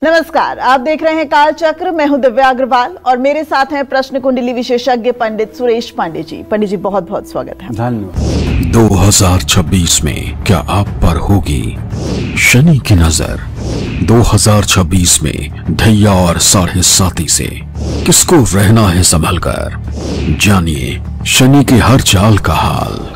नमस्कार, आप देख रहे हैं काल चक्र। मैं हूं दिव्या अग्रवाल और मेरे साथ हैं प्रश्न कुंडली विशेषज्ञ पंडित सुरेश पांडे जी। पंडित जी, बहुत बहुत स्वागत है। धन्यवाद। 2026 में क्या आप पर होगी शनि की नजर? 2026 में ढैया और साढ़े साती से किसको रहना है संभल कर? जानिए शनि की हर चाल का हाल।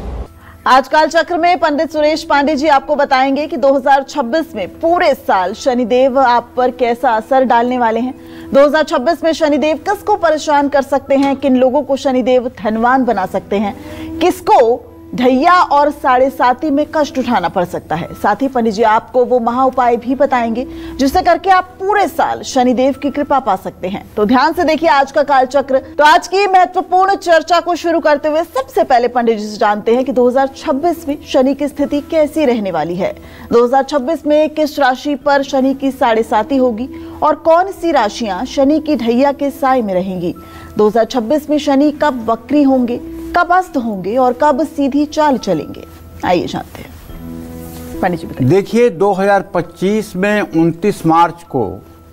आज काल चक्र में पंडित सुरेश पांडे जी आपको बताएंगे कि 2026 में पूरे साल शनिदेव आप पर कैसा असर डालने वाले हैं। 2026 में शनिदेव किसको परेशान कर सकते हैं, किन लोगों को शनिदेव धनवान बना सकते हैं, किसको ढैया और साढ़े साती में कष्ट उठाना पड़ सकता है। साथ ही पंडित जी आपको वो महा उपाय भी बताएंगे जिससे करके आप पूरे साल शनिदेव की कृपा पा सकते हैं। तो ध्यान से देखिए आज का काल चक्र। तो आज की महत्वपूर्ण चर्चा को शुरू करते हुए सबसे पहले पंडित जी से जानते हैं कि 2026 में शनि की स्थिति कैसी रहने वाली है। 2026 में किस राशि पर शनि की साढ़े साती होगी और कौन सी राशियां शनि की ढैया के साए में रहेंगी। 2026 में शनि कब वक्री होंगे, कब अस्त होंगे और कब सीधी चाल चलेंगे, आइए जानते हैं। पंडित जी बताइए। देखिए, 2025 में 29 मार्च को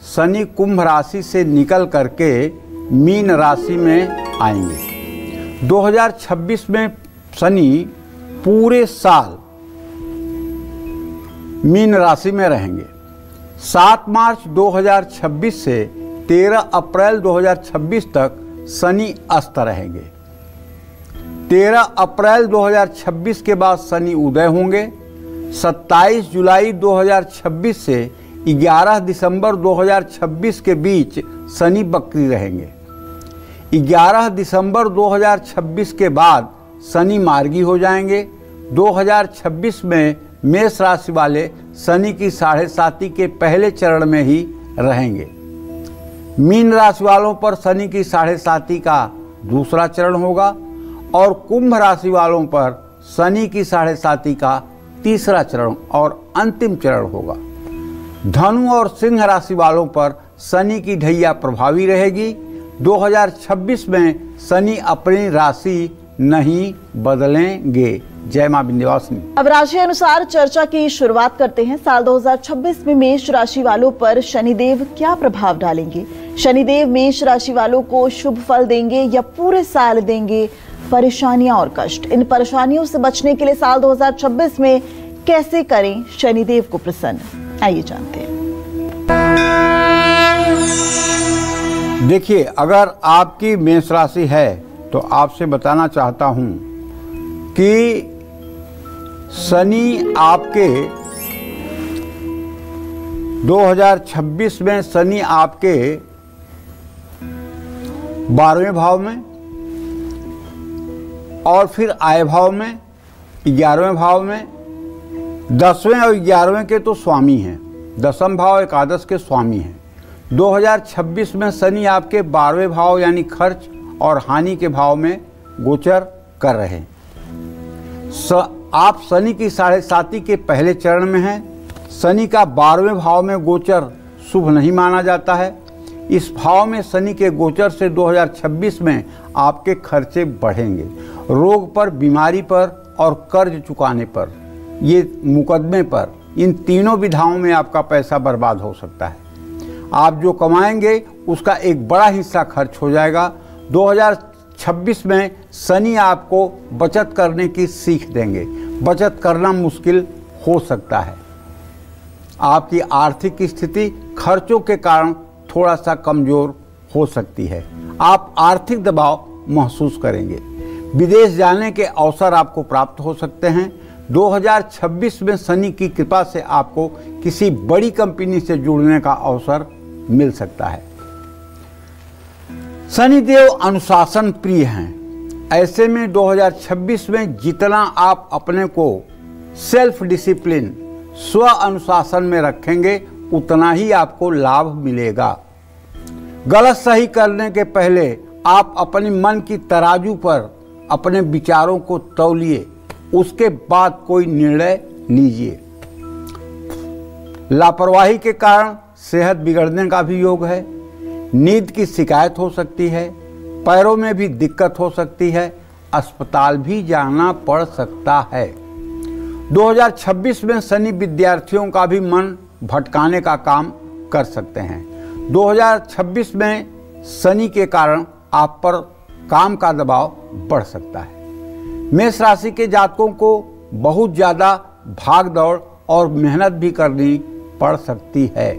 शनि कुंभ राशि से निकल करके मीन राशि में आएंगे। 2026 में शनि पूरे साल मीन राशि में रहेंगे। 7 मार्च 2026 से 13 अप्रैल 2026 तक शनि अस्त रहेंगे। 13 अप्रैल 2026 के बाद शनि उदय होंगे। 27 जुलाई 2026 से 11 दिसंबर 2026 के बीच शनि वक्री रहेंगे। 11 दिसंबर 2026 के बाद शनि मार्गी हो जाएंगे। 2026 में मेष राशि वाले शनि की साढ़े साती के पहले चरण में ही रहेंगे। मीन राशि वालों पर शनि की साढ़े साती का दूसरा चरण होगा और कुंभ राशि वालों पर शनि की साढ़े साती का तीसरा चरण और अंतिम चरण होगा। धनु और सिंह राशि वालों पर शनि की ढैया प्रभावी रहेगी। 2026 में शनि अपनी राशि नहीं बदलेंगे। जय मां विंध्यवासिनी। अब राशि अनुसार चर्चा की शुरुआत करते हैं। साल 2026 में मेष राशि वालों पर शनिदेव क्या प्रभाव डालेंगे? शनिदेव मेष राशि वालों को शुभ फल देंगे या पूरे साल देंगे परेशानियां और कष्ट? इन परेशानियों से बचने के लिए साल 2026 में कैसे करें शनिदेव को प्रसन्न, आइए जानते हैं। देखिए, अगर आपकी मेष राशि है तो आपसे बताना चाहता हूं कि शनि आपके 2026 में शनि आपके 12वें भाव में और फिर आय भाव में, 11वें भाव में, 10वें और 11वें के तो स्वामी हैं। 10वां भाव एकादश के स्वामी हैं। 2026 में शनि आपके 12वें भाव यानी खर्च और हानि के भाव में गोचर कर रहे हैं। आप शनि की साढ़े साती के पहले चरण में हैं। शनि का 12वें भाव में गोचर शुभ नहीं माना जाता है। इस भाव में शनि के गोचर से 2026 में आपके खर्चे बढ़ेंगे। रोग पर, बीमारी पर और कर्ज चुकाने पर, ये मुकदमे पर, इन तीनों विधाओं में आपका पैसा बर्बाद हो सकता है। आप जो कमाएंगे उसका एक बड़ा हिस्सा खर्च हो जाएगा। 2026 में शनि आपको बचत करने की सीख देंगे। बचत करना मुश्किल हो सकता है। आपकी आर्थिक स्थिति खर्चों के कारण थोड़ा सा कमजोर हो सकती है। आप आर्थिक दबाव महसूस करेंगे। विदेश जाने के अवसर आपको प्राप्त हो सकते हैं। 2026 में शनि की कृपा से आपको किसी बड़ी कंपनी से जुड़ने का अवसर मिल सकता है। शनिदेव अनुशासन प्रिय हैं। ऐसे में 2026 में जितना आप अपने को सेल्फ डिसिप्लिन, स्व अनुशासन में रखेंगे उतना ही आपको लाभ मिलेगा। गलत सही करने के पहले आप अपने मन की तराजू पर अपने विचारों को तौलिए, उसके बाद कोई निर्णय लीजिए। लापरवाही के कारण सेहत बिगड़ने का भी योग है। नींद की शिकायत हो सकती है। पैरों में भी दिक्कत हो सकती है। अस्पताल भी जाना पड़ सकता है। 2026 में शनि विद्यार्थियों का भी मन भटकाने का काम कर सकते हैं। 2026 में शनि के कारण आप पर काम का दबाव बढ़ सकता है। मेष राशि के जातकों को बहुत ज़्यादा भाग दौड़ और मेहनत भी करनी पड़ सकती है।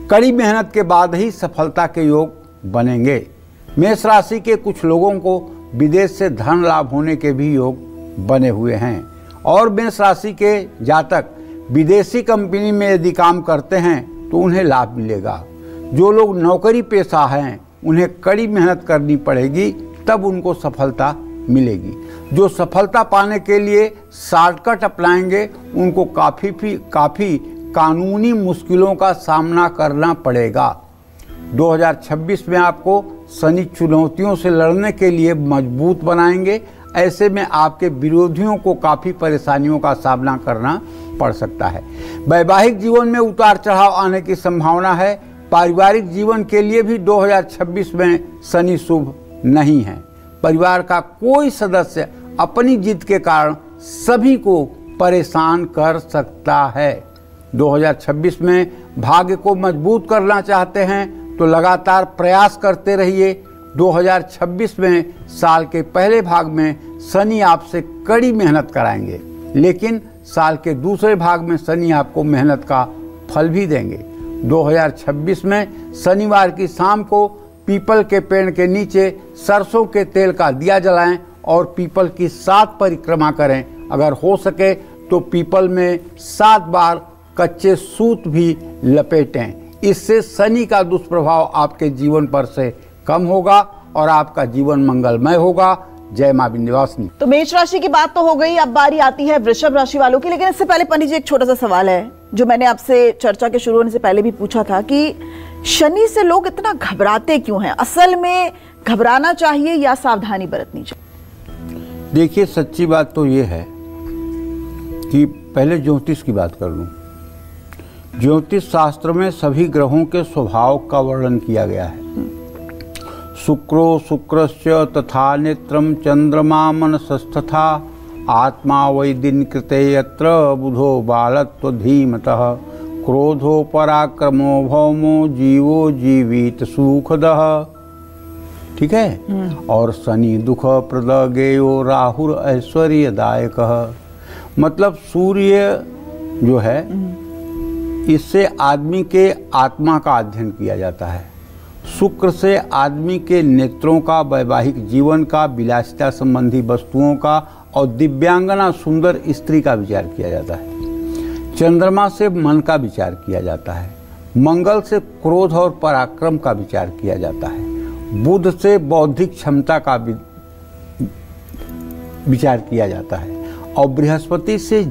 कड़ी मेहनत के बाद ही सफलता के योग बनेंगे। मेष राशि के कुछ लोगों को विदेश से धन लाभ होने के भी योग बने हुए हैं और मेष राशि के जातक विदेशी कंपनी में यदि काम करते हैं तो उन्हें लाभ मिलेगा। जो लोग नौकरी पेशा हैं उन्हें कड़ी मेहनत करनी पड़ेगी, तब उनको सफलता मिलेगी। जो सफलता पाने के लिए शॉर्टकट अपनाएंगे उनको काफ़ी कानूनी मुश्किलों का सामना करना पड़ेगा। 2026 में आपको शनि चुनौतियों से लड़ने के लिए मजबूत बनाएंगे। ऐसे में आपके विरोधियों को काफ़ी परेशानियों का सामना करना पड़ सकता है। वैवाहिक जीवन में उतार चढ़ाव आने की संभावना है। पारिवारिक जीवन के लिए भी 2026 में शनि शुभ नहीं है। परिवार का कोई सदस्य अपनी जिद के कारण सभी को परेशान कर सकता है। 2026 में भाग्य को मजबूत करना चाहते हैं तो लगातार प्रयास करते रहिए। 2026 में साल के पहले भाग में शनि आपसे कड़ी मेहनत कराएंगे, लेकिन साल के दूसरे भाग में शनि आपको मेहनत का फल भी देंगे। 2026 में शनिवार की शाम को पीपल के पेड़ के नीचे सरसों के तेल का दिया जलाएं और पीपल की 7 परिक्रमा करें। अगर हो सके तो पीपल में 7 बार कच्चे सूत भी लपेटें। इससे शनि का दुष्प्रभाव आपके जीवन पर से कम होगा और आपका जीवन मंगलमय होगा। जय मां विंध्यवासिनी। तो मेष राशि की बात तो हो गई, अब बारी आती है वृषभ राशि वालों की। लेकिन इससे पहले पंडित जी एक छोटा सा सवाल है जो मैंने आपसे चर्चा के शुरू होने से पहले भी पूछा था कि शनि से लोग इतना घबराते क्यों हैं? असल में घबराना चाहिए या सावधानी बरतनी चाहिए? देखिए, सच्ची बात तो ये है कि पहले ज्योतिष की बात कर लूं। ज्योतिष शास्त्र में सभी ग्रहों के स्वभाव का वर्णन किया गया है। शुक्रो शुक्रस्य तथा नेत्रम चंद्रमा मनसस्तथा आत्मा वै दिन कृते यत्र बुधो बालत्व धीमतः क्रोधो पराक्रमो भौमो जीवो जीवित सुखदः। ठीक है। और शनि दुख प्रद गेयो राहुर ऐश्वर्यदायक। मतलब सूर्य जो है इससे आदमी के आत्मा का अध्ययन किया जाता है। शुक्र से आदमी के नेत्रों का, वैवाहिक जीवन का, विलासिता संबंधी वस्तुओं का और दिव्यांगना सुंदर स्त्री का विचार किया जाता है। चंद्रमा से मन का विचार किया जाता है। मंगल से क्रोध और पराक्रम का विचार किया जाता है। बुध से बौद्धिक क्षमता का विचार किया जाता है और बृहस्पति से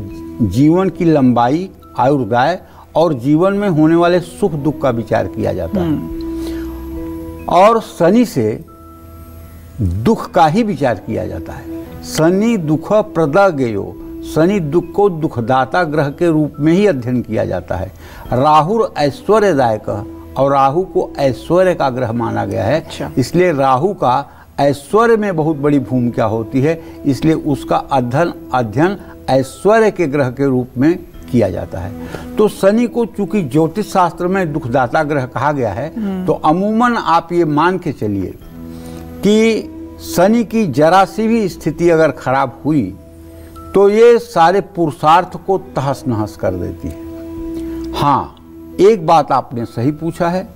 जीवन की लंबाई, आयुर्दाय और जीवन में होने वाले सुख दुख का विचार किया जाता है। और शनि से दुख का ही विचार किया जाता है। शनि दुख प्रद गेयो, शनि दुख को दुखदाता ग्रह के रूप में ही अध्ययन किया जाता है। राहु ऐश्वर्यदायक, और राहु को ऐश्वर्य का ग्रह माना गया है। इसलिए राहु का ऐश्वर्य में बहुत बड़ी भूमिका होती है, इसलिए उसका अध्ययन ऐश्वर्य के ग्रह के रूप में किया जाता है। तो शनि को चूंकि ज्योतिष शास्त्र में दुखदाता ग्रह कहा गया है, तो अमूमन आप ये मान के चलिए कि शनि की जरा सी भी स्थिति अगर खराब हुई तो ये सारे पुरुषार्थ को तहस नहस कर देती है। हाँ, एक बात आपने सही पूछा है,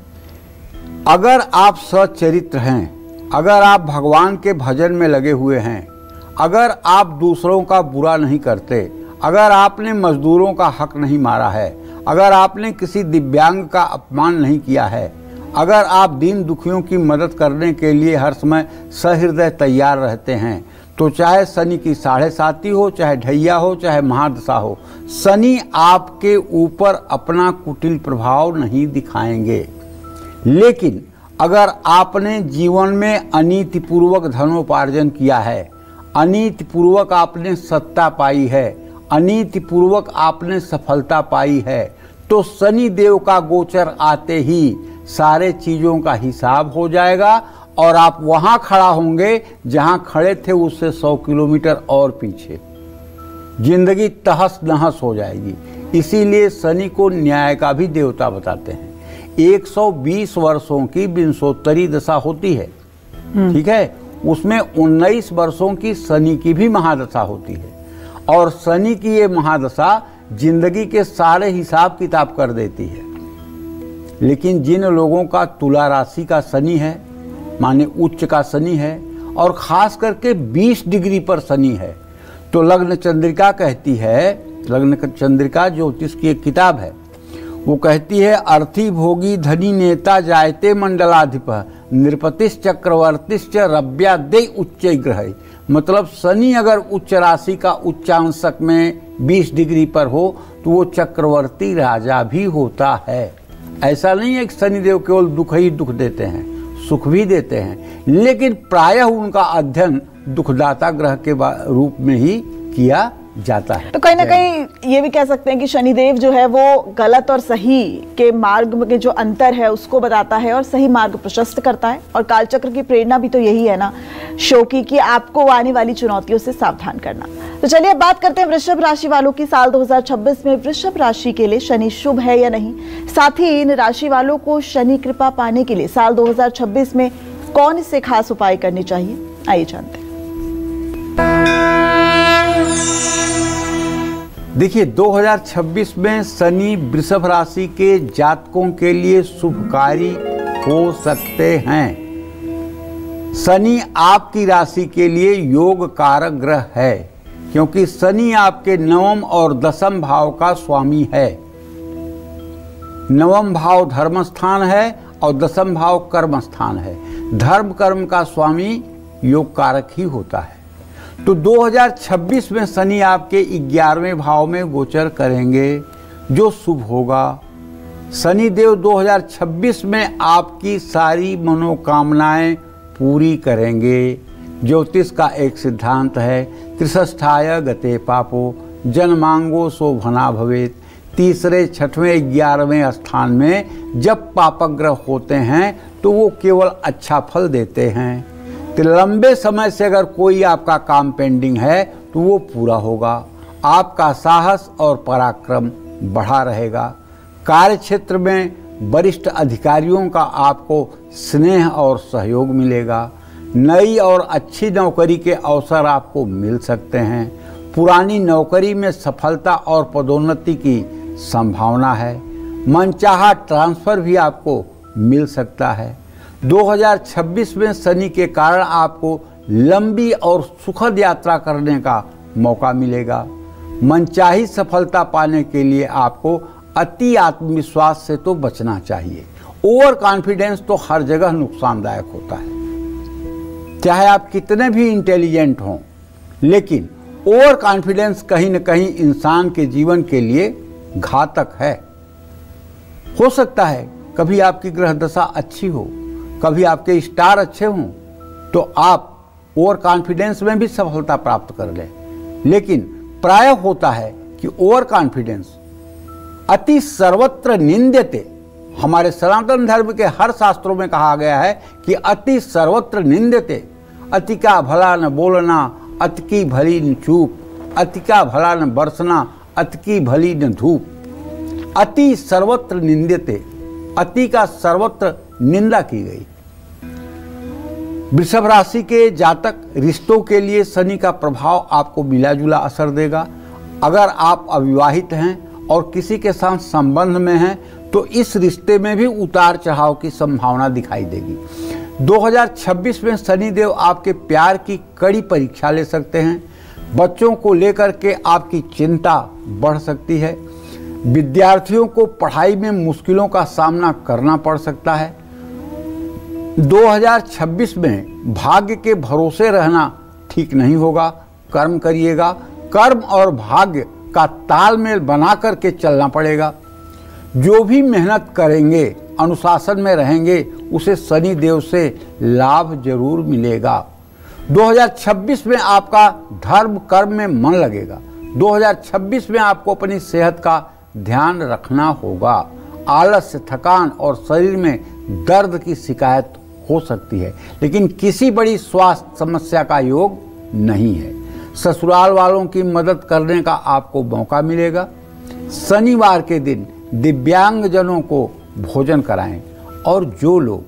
अगर आप सच्चरित्र हैं, अगर आप भगवान के भजन में लगे हुए हैं, अगर आप दूसरों का बुरा नहीं करते, अगर आपने मजदूरों का हक नहीं मारा है, अगर आपने किसी दिव्यांग का अपमान नहीं किया है, अगर आप दीन दुखियों की मदद करने के लिए हर समय सहृदय तैयार रहते हैं, तो चाहे शनि की 7.5 हो, चाहे ढैया हो, चाहे महादशा हो, शनि आपके ऊपर अपना कुटिल प्रभाव नहीं दिखाएंगे। लेकिन अगर आपने जीवन में अनीतिपूर्वक धनोपार्जन किया है, अनीतिपूर्वक आपने सत्ता पाई है, अनीतिपूर्वक आपने सफलता पाई है, तो शनि देव का गोचर आते ही सारे चीज़ों का हिसाब हो जाएगा और आप वहाँ खड़ा होंगे जहाँ खड़े थे उससे 100 किलोमीटर और पीछे। जिंदगी तहस नहस हो जाएगी। इसीलिए शनि को न्याय का भी देवता बताते हैं। 120 वर्षों की विंशोत्तरी दशा होती है, ठीक है। उसमें 19 वर्षों की शनि की भी महादशा होती है, और शनि की ये महादशा जिंदगी के सारे हिसाब किताब कर देती है। लेकिन जिन लोगों का तुला राशि का शनि है, माने उच्च का शनि है, और खास करके 20 डिग्री पर शनि है, तो लग्न चंद्रिका कहती है, लग्न चंद्रिका ज्योतिष की एक किताब है, वो कहती है अर्थी भोगी धनी नेता जायते मंडलाधिप नृपतिश्च चक्रवर्तिश्च रव्यादे उच्च ग्रह। मतलब शनि अगर उच्च राशि का उच्चांशक में 20 डिग्री पर हो तो वो चक्रवर्ती राजा भी होता है। ऐसा नहीं है कि शनिदेव केवल दुख ही दुख देते हैं, सुख भी देते हैं, लेकिन प्रायः उनका अध्ययन दुखदाता ग्रह के रूप में ही किया जाता है। तो कहीं ना कहीं ये भी कह सकते हैं कि शनिदेव जो है वो गलत और सही के मार्ग में जो अंतर है उसको बताता है और सही मार्ग प्रशस्त करता है। और कालचक्र की प्रेरणा भी तो यही है ना शो की, कि आपको आने वाली चुनौतियों से सावधान करना। तो चलिए अब बात करते हैं वृषभ राशि वालों की। साल 2026 में वृषभ राशि के लिए शनि शुभ है या नहीं, साथ ही इन राशि वालों को शनि कृपा पाने के लिए साल 2026 में कौन से खास उपाय करने चाहिए, आइए जानते हैं। देखिए 2026 में शनि वृषभ राशि के जातकों के लिए शुभकारी हो सकते हैं। शनि आपकी राशि के लिए योग कारक ग्रह है, क्योंकि शनि आपके नवम और दसम भाव का स्वामी है। नवम भाव धर्म स्थान है और दसम भाव कर्म स्थान है। धर्म कर्म का स्वामी योग कारक ही होता है। तो 2026 में शनि आपके 11वें भाव में गोचर करेंगे, जो शुभ होगा। शनि देव 2026 में आपकी सारी मनोकामनाएं पूरी करेंगे। ज्योतिष का एक सिद्धांत है, त्रिषष्ठाय गते पापो जन्मांगो शोभना भवेत। तीसरे, छठवें, 11वें स्थान में जब पापग्रह होते हैं तो वो केवल अच्छा फल देते हैं। तो लंबे समय से अगर कोई आपका काम पेंडिंग है तो वो पूरा होगा। आपका साहस और पराक्रम बढ़ा रहेगा। कार्य क्षेत्र में वरिष्ठ अधिकारियों का आपको स्नेह और सहयोग मिलेगा। नई और अच्छी नौकरी के अवसर आपको मिल सकते हैं। पुरानी नौकरी में सफलता और पदोन्नति की संभावना है। मनचाहा ट्रांसफर भी आपको मिल सकता है। 2026 में शनि के कारण आपको लंबी और सुखद यात्रा करने का मौका मिलेगा। मनचाही सफलता पाने के लिए आपको अति आत्मविश्वास से तो बचना चाहिए। ओवर कॉन्फिडेंस तो हर जगह नुकसानदायक होता है, चाहे आप कितने भी इंटेलिजेंट हों, लेकिन ओवर कॉन्फिडेंस कहीं न कहीं इंसान के जीवन के लिए घातक है। हो सकता है कभी आपकी ग्रह दशा अच्छी हो, कभी आपके स्टार अच्छे हों, तो आप ओवर कॉन्फिडेंस में भी सफलता प्राप्त कर लें। लेकिन प्रायः होता है कि ओवर कॉन्फिडेंस अति सर्वत्र निंद्यते। हमारे सनातन धर्म के हर शास्त्रों में कहा गया है कि अति सर्वत्र निंद्यते। अति का भला न बोलना, अति की भली न चूप, अति का भला न बरसना, अति की भली न धूप। अति सर्वत्र निंद्यते, अति का सर्वत्र निंदा की गई। वृषभ राशि के जातक रिश्तों के लिए शनि का प्रभाव आपको मिला जुला असर देगा। अगर आप अविवाहित हैं और किसी के साथ संबंध में हैं तो इस रिश्ते में भी उतार चढ़ाव की संभावना दिखाई देगी। 2026 में शनिदेव आपके प्यार की कड़ी परीक्षा ले सकते हैं। बच्चों को लेकर के आपकी चिंता बढ़ सकती है। विद्यार्थियों को पढ़ाई में मुश्किलों का सामना करना पड़ सकता है। 2026 में भाग्य के भरोसे रहना ठीक नहीं होगा। कर्म करिएगा, कर्म और भाग्य का तालमेल बना करके चलना पड़ेगा। जो भी मेहनत करेंगे, अनुशासन में रहेंगे, उसे शनि देव से लाभ जरूर मिलेगा। 2026 में आपका धर्म कर्म में मन लगेगा। 2026 में आपको अपनी सेहत का ध्यान रखना होगा। आलस्य, थकान और शरीर में दर्द की शिकायत हो सकती है, लेकिन किसी बड़ी स्वास्थ्य समस्या का योग नहीं है। ससुराल वालों की मदद करने का आपको मौका मिलेगा। शनिवार के दिन दिव्यांग जनों को भोजन कराएं। और जो लोग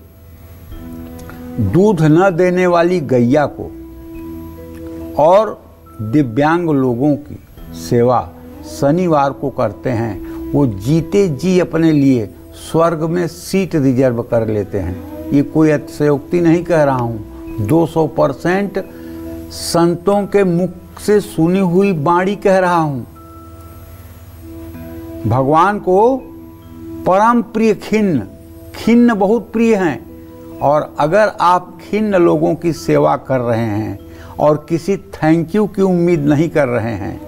दूध न देने वाली गैया को और दिव्यांग लोगों की सेवा शनिवार को करते हैं, वो जीते जी अपने लिए स्वर्ग में सीट रिजर्व कर लेते हैं। ये कोई अतिशयोक्ति नहीं कह रहा हूँ, 200% संतों के मुख से सुनी हुई वाणी कह रहा हूँ। भगवान को परम प्रिय खिन्न बहुत प्रिय हैं, और अगर आप खिन्न लोगों की सेवा कर रहे हैं और किसी थैंक यू की उम्मीद नहीं कर रहे हैं,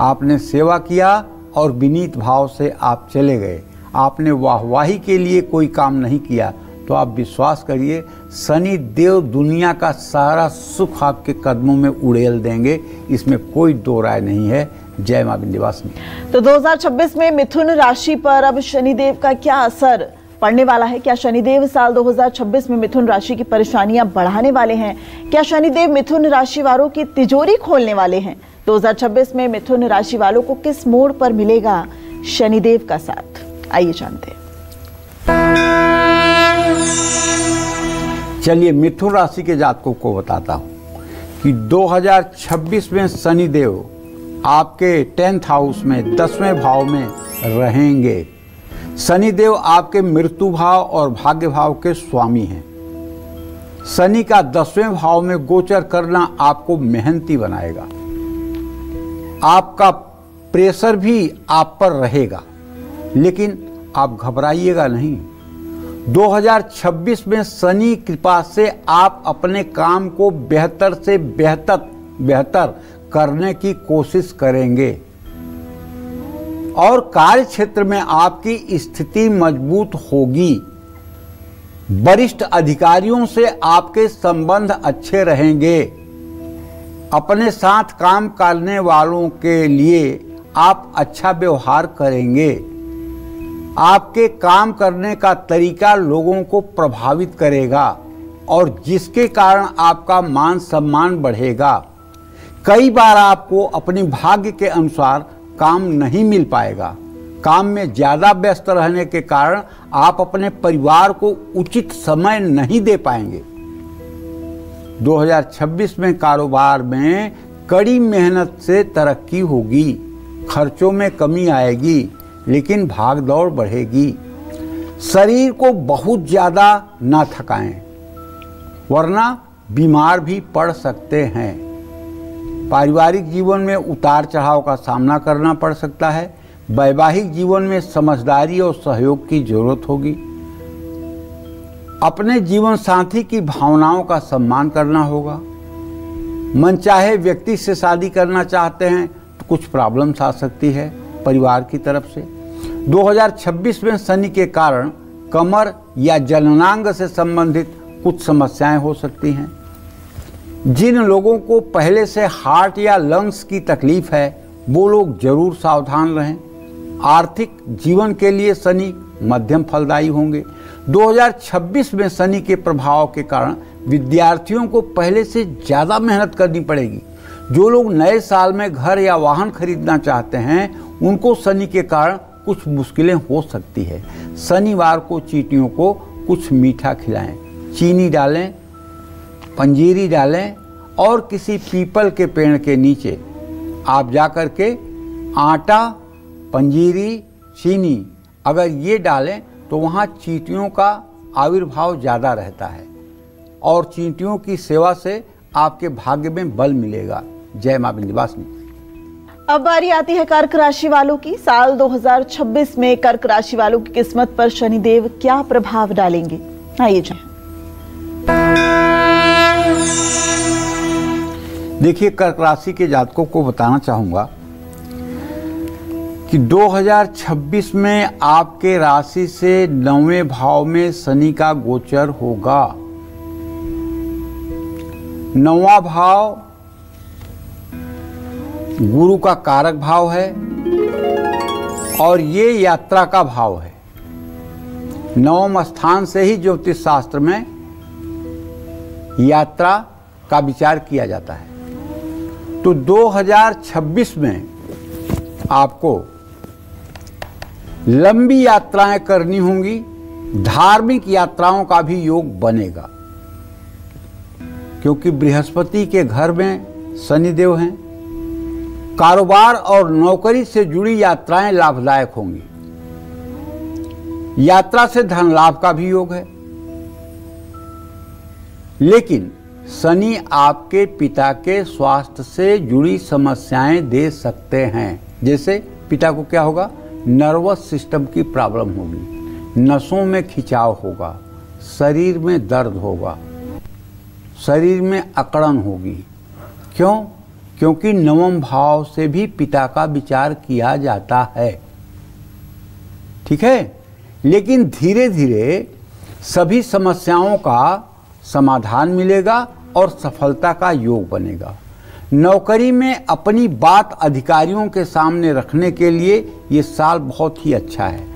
आपने सेवा किया और विनीत भाव से आप चले गए, आपने वाहवाही के लिए कोई काम नहीं किया, तो आप विश्वास करिए शनि देव दुनिया का सारा सुख आपके कदमों में उड़ेल देंगे, इसमें कोई दो राय नहीं है। जय मां विंध्यवासिनी। तो 2026 में मिथुन राशि पर अब शनिदेव का क्या असर पड़ने वाला है? क्या शनिदेव साल 2026 में मिथुन राशि की परेशानियां बढ़ाने वाले हैं? क्या शनिदेव मिथुन राशि वालों की तिजोरी खोलने वाले हैं? 2026 में मिथुन राशि वालों को किस मोड़ पर मिलेगा शनिदेव का साथ? आइए जानते हैं। चलिए मिथुन राशि के जातकों को बताता हूं कि 2026 में शनिदेव आपके 10th हाउस में 10वें भाव में रहेंगे। शनिदेव आपके मृत्यु भाव और भाग्य भाव के स्वामी हैं। शनि का 10वें भाव में गोचर करना आपको मेहनती बनाएगा। आपका प्रेशर भी आप पर रहेगा, लेकिन आप घबराइएगा नहीं। 2026 में शनि कृपा से आप अपने काम को बेहतर से बेहतर करने की कोशिश करेंगे और कार्य क्षेत्र में आपकी स्थिति मजबूत होगी। वरिष्ठ अधिकारियों से आपके संबंध अच्छे रहेंगे। अपने साथ काम करने वालों के लिए आप अच्छा व्यवहार करेंगे। आपके काम करने का तरीका लोगों को प्रभावित करेगा और जिसके कारण आपका मान सम्मान बढ़ेगा। कई बार आपको अपनी भाग्य के अनुसार काम नहीं मिल पाएगा। काम में ज़्यादा व्यस्त रहने के कारण आप अपने परिवार को उचित समय नहीं दे पाएंगे। 2026 में कारोबार में कड़ी मेहनत से तरक्की होगी। खर्चों में कमी आएगी, लेकिन भाग दौड़ बढ़ेगी। शरीर को बहुत ज़्यादा ना थकाएं, वरना बीमार भी पड़ सकते हैं। पारिवारिक जीवन में उतार चढ़ाव का सामना करना पड़ सकता है। वैवाहिक जीवन में समझदारी और सहयोग की जरूरत होगी। अपने जीवन साथी की भावनाओं का सम्मान करना होगा। मनचाहे व्यक्ति से शादी करना चाहते हैं तो कुछ प्रॉब्लम्स आ सकती है परिवार की तरफ से। 2026 में शनि के कारण कमर या जननांग से संबंधित कुछ समस्याएं हो सकती हैं। जिन लोगों को पहले से हार्ट या लंग्स की तकलीफ है, वो लोग जरूर सावधान रहें। आर्थिक जीवन के लिए शनि मध्यम फलदायी होंगे। 2026 में शनि के प्रभाव के कारण विद्यार्थियों को पहले से ज़्यादा मेहनत करनी पड़ेगी। जो लोग नए साल में घर या वाहन खरीदना चाहते हैं, उनको शनि के कारण कुछ मुश्किलें हो सकती है। शनिवार को चींटियों को कुछ मीठा खिलाएं, चीनी डालें, पंजीरी डालें और किसी पीपल के पेड़ के नीचे आप जाकर के आटा, पंजीरी, चीनी अगर ये डालें तो वहाँ चींटियों का आविर्भाव ज़्यादा रहता है और चींटियों की सेवा से आपके भाग्य में बल मिलेगा। जय मां विंध्यवासिनी। अब बारी आती है कर्क राशि वालों की। साल 2026 में कर्क राशि वालों की किस्मत पर शनिदेव क्या प्रभाव डालेंगे? आइए जाए। देखिए, कर्क राशि के जातकों को बताना चाहूंगा कि 2026 में आपके राशि से 9वें भाव में शनि का गोचर होगा। 9वां भाव गुरु का कारक भाव है और ये यात्रा का भाव है। 9वें स्थान से ही ज्योतिष शास्त्र में यात्रा का विचार किया जाता है। तो 2026 में आपको लंबी यात्राएं करनी होंगी, धार्मिक यात्राओं का भी योग बनेगा, क्योंकि बृहस्पति के घर में शनिदेव हैं। कारोबार और नौकरी से जुड़ी यात्राएं लाभदायक होंगी। यात्रा से धन लाभ का भी योग है। लेकिन शनि आपके पिता के स्वास्थ्य से जुड़ी समस्याएं दे सकते हैं। जैसे पिता को क्या होगा, नर्वस सिस्टम की प्रॉब्लम होगी, नसों में खिंचाव होगा, शरीर में दर्द होगा, शरीर में अकड़न होगी। क्यों? क्योंकि नवम भाव से भी पिता का विचार किया जाता है। ठीक है, लेकिन धीरे धीरे सभी समस्याओं का समाधान मिलेगा और सफलता का योग बनेगा। नौकरी में अपनी बात अधिकारियों के सामने रखने के लिए ये साल बहुत ही अच्छा है।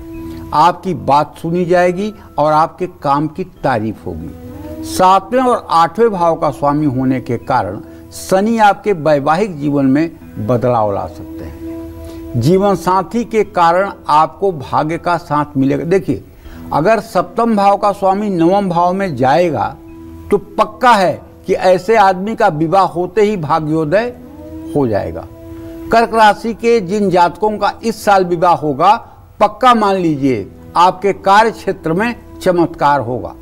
आपकी बात सुनी जाएगी और आपके काम की तारीफ होगी। 7वें और 8वें भाव का स्वामी होने के कारण शनि आपके वैवाहिक जीवन में बदलाव ला सकते हैं। जीवन साथी के कारण आपको भाग्य का साथ मिलेगा। देखिए, अगर 7वें भाव का स्वामी 9वें भाव में जाएगा तो पक्का है कि ऐसे आदमी का विवाह होते ही भाग्योदय हो जाएगा। कर्क राशि के जिन जातकों का इस साल विवाह होगा, पक्का मान लीजिए आपके कार्य क्षेत्र में चमत्कार होगा।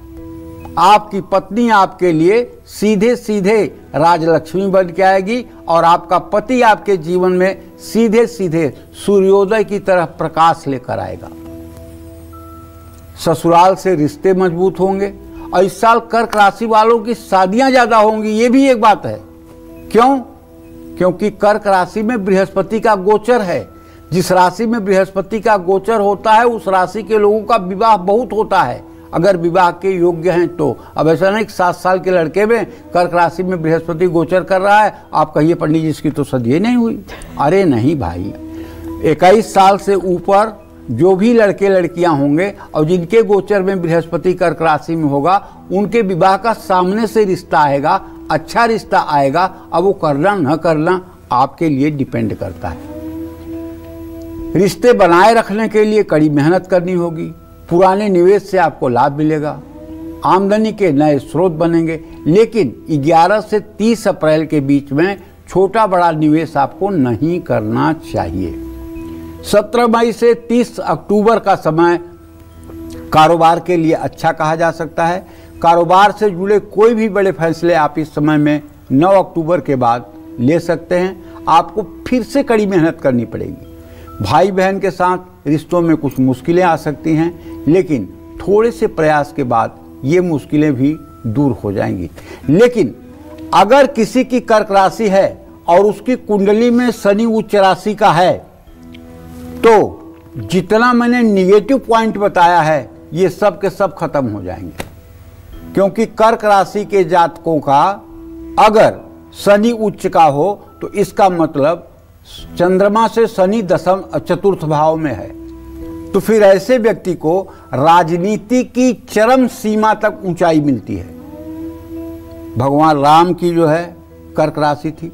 आपकी पत्नी आपके लिए सीधे सीधे राजलक्ष्मी बन के आएगी और आपका पति आपके जीवन में सीधे सीधे सूर्योदय की तरह प्रकाश लेकर आएगा। ससुराल से रिश्ते मजबूत होंगे और इस साल कर्क राशि वालों की शादियां ज्यादा होंगी। ये भी एक बात है। क्यों? क्योंकि कर्क राशि में बृहस्पति का गोचर है। जिस राशि में बृहस्पति का गोचर होता है उस राशि के लोगों का विवाह बहुत होता है, अगर विवाह के योग्य हैं तो। अब ऐसा नहीं 7 साल के लड़के में कर्क राशि में बृहस्पति गोचर कर रहा है, आप कहिए पंडित जी इसकी तो सदी नहीं हुई। अरे नहीं भाई, 21 साल से ऊपर जो भी लड़के लड़कियां होंगे और जिनके गोचर में बृहस्पति कर्क राशि में होगा, उनके विवाह का सामने से रिश्ता आएगा, अच्छा रिश्ता आएगा। अब वो करना न करना आपके लिए डिपेंड करता है। रिश्ते बनाए रखने के लिए कड़ी मेहनत करनी होगी। पुराने निवेश से आपको लाभ मिलेगा, आमदनी के नए स्रोत बनेंगे। लेकिन 11 से 30 अप्रैल के बीच में छोटा बड़ा निवेश आपको नहीं करना चाहिए। 17 मई से 30 अक्टूबर का समय कारोबार के लिए अच्छा कहा जा सकता है। कारोबार से जुड़े कोई भी बड़े फैसले आप इस समय में 9 अक्टूबर के बाद ले सकते हैं। आपको फिर से कड़ी मेहनत करनी पड़ेगी। भाई बहन के साथ रिश्तों में कुछ मुश्किलें आ सकती हैं, लेकिन थोड़े से प्रयास के बाद ये मुश्किलें भी दूर हो जाएंगी। लेकिन अगर किसी की कर्क राशि है और उसकी कुंडली में शनि उच्च राशि का है, तो जितना मैंने निगेटिव पॉइंट बताया है ये सब के सब खत्म हो जाएंगे। क्योंकि कर्क राशि के जातकों का अगर शनि उच्च का हो तो इसका मतलब चंद्रमा से शनि दशम चतुर्थ भाव में है। तो फिर ऐसे व्यक्ति को राजनीति की चरम सीमा तक ऊंचाई मिलती है। भगवान राम की जो है कर्क राशि थी।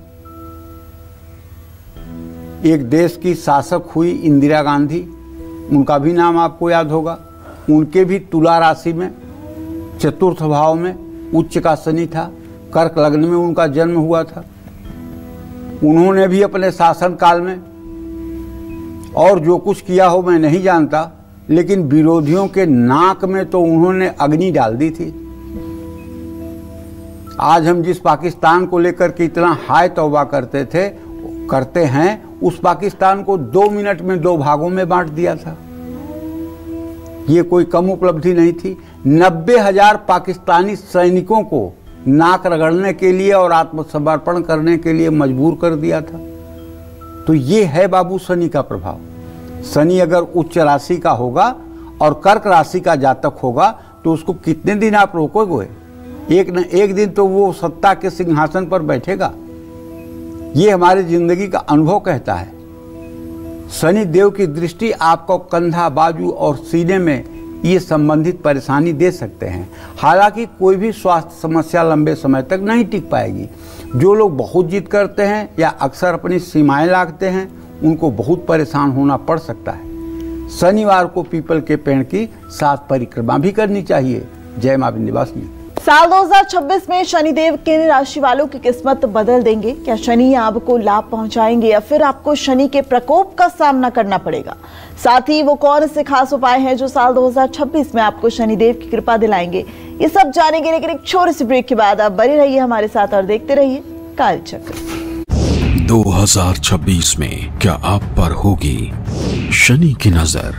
एक देश की शासक हुई इंदिरा गांधी, उनका भी नाम आपको याद होगा। उनके भी तुला राशि में चतुर्थ भाव में उच्च का शनि था। कर्क लग्न में उनका जन्म हुआ था। उन्होंने भी अपने शासन काल में और जो कुछ किया हो मैं नहीं जानता, लेकिन विरोधियों के नाक में तो उन्होंने अग्नि डाल दी थी। आज हम जिस पाकिस्तान को लेकर के इतना हाय तौबा करते हैं, उस पाकिस्तान को 2 मिनट में 2 भागों में बांट दिया था। ये कोई कम उपलब्धि नहीं थी। 90,000 पाकिस्तानी सैनिकों को नाक रगड़ने के लिए और आत्मसमर्पण करने के लिए मजबूर कर दिया था। तो ये है बाबू शनि का प्रभाव। शनि अगर उच्च राशि का होगा और कर्क राशि का जातक होगा तो उसको कितने दिन आप रोकोगे? एक न एक दिन तो वो सत्ता के सिंहासन पर बैठेगा। ये हमारी जिंदगी का अनुभव कहता है। शनि देव की दृष्टि आपको कंधा, बाजू और सीने में ये संबंधित परेशानी दे सकते हैं। हालांकि कोई भी स्वास्थ्य समस्या लंबे समय तक नहीं टिक पाएगी। जो लोग बहुत जिद करते हैं या अक्सर अपनी सीमाएं लांघते हैं, उनको बहुत परेशान होना पड़ सकता है। शनिवार को पीपल के पेड़ की 7 परिक्रमा भी करनी चाहिए। जय मां विंध्यवासिनी। साल 2026 में शनिदेव किन राशि वालों की किस्मत बदल देंगे? क्या शनि आपको लाभ पहुंचाएंगे या फिर आपको शनि के प्रकोप का सामना करना पड़ेगा? साथ ही वो कौन से खास उपाय हैं जो साल 2026 में आपको शनिदेव की कृपा दिलाएंगे? ये सब जानेंगे, लेकिन एक छोटे से ब्रेक के बाद आप बने रहिए हमारे साथ और देखते रहिए कालचक्र। 2026 में क्या आप पर होगी शनि की नजर?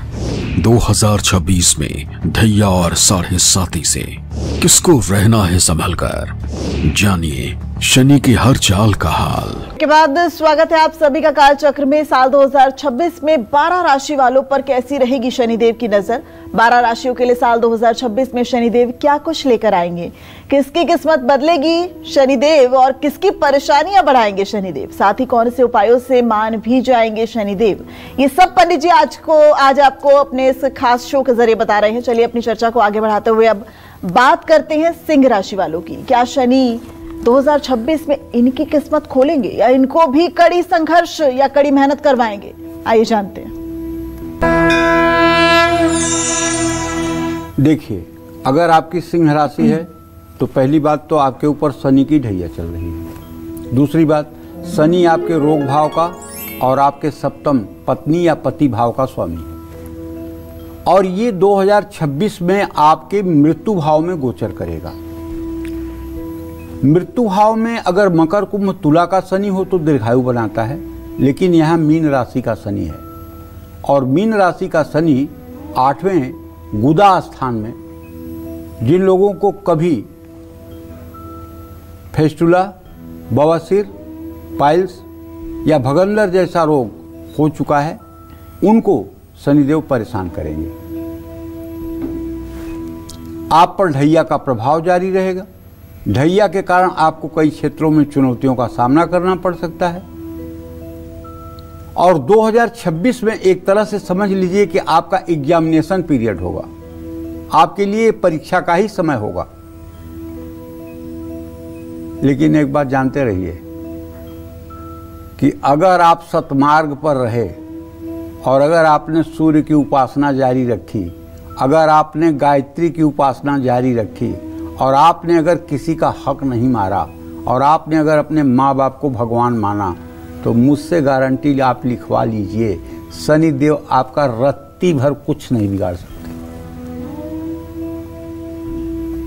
2026 में ढैया और साढ़े साती से किसको रहना है संभल कर? जानिए शनि की हर चाल का हाल। के बाद स्वागत है आप सभी का कालचक्र में। साल 2026 में 12 राशि वालों पर कैसी रहेगी शनिदेव की नजर? 12 राशियों के लिए साल 2026 में शनिदेव क्या कुछ लेकर आएंगे? किसकी किस्मत बदलेगी शनिदेव और किसकी परेशानियां बढ़ाएंगे शनिदेव? साथ ही कौन से उपायों से मान भी जाएंगे शनिदेव? ये सब पंडित जी आज आपको अपने इस खास शो के जरिए बता रहे हैं। चलिए अपनी चर्चा को आगे बढ़ाते हुए अब बात करते हैं सिंह राशि वालों की। क्या शनि 2026 में इनकी किस्मत खोलेंगे या इनको भी कड़ी संघर्ष या कड़ी मेहनत करवाएंगे? आइए जानते हैं। देखिए, अगर आपकी सिंह राशि है तो पहली बात तो आपके ऊपर शनि की ढैया चल रही है। दूसरी बात, शनि आपके रोग भाव का और आपके सप्तम पत्नी या पति भाव का स्वामी है और ये 2026 में आपके मृत्यु भाव में गोचर करेगा। मृत्यु भाव में अगर मकर कुंभ तुला का शनि हो तो दीर्घायु बनाता है, लेकिन यहाँ मीन राशि का शनि है और मीन राशि का शनि 8वें गुदा स्थान में, जिन लोगों को कभी फेस्टुला, बवासीर, पाइल्स या भगंदर जैसा रोग हो चुका है, उनको शनिदेव परेशान करेंगे। आप पर ढैया का प्रभाव जारी रहेगा। ढैया के कारण आपको कई क्षेत्रों में चुनौतियों का सामना करना पड़ सकता है और 2026 में एक तरह से समझ लीजिए कि आपका एग्जामिनेशन पीरियड होगा। आपके लिए परीक्षा का ही समय होगा। लेकिन एक बात जानते रहिए कि अगर आप सतमार्ग पर रहे और अगर आपने सूर्य की उपासना जारी रखी, अगर आपने गायत्री की उपासना जारी रखी और आपने अगर किसी का हक नहीं मारा और आपने अगर अपने माँ बाप को भगवान माना, तो मुझसे गारंटी आप लिखवा लीजिए, शनिदेव आपका रत्ती भर कुछ नहीं बिगाड़ सकते।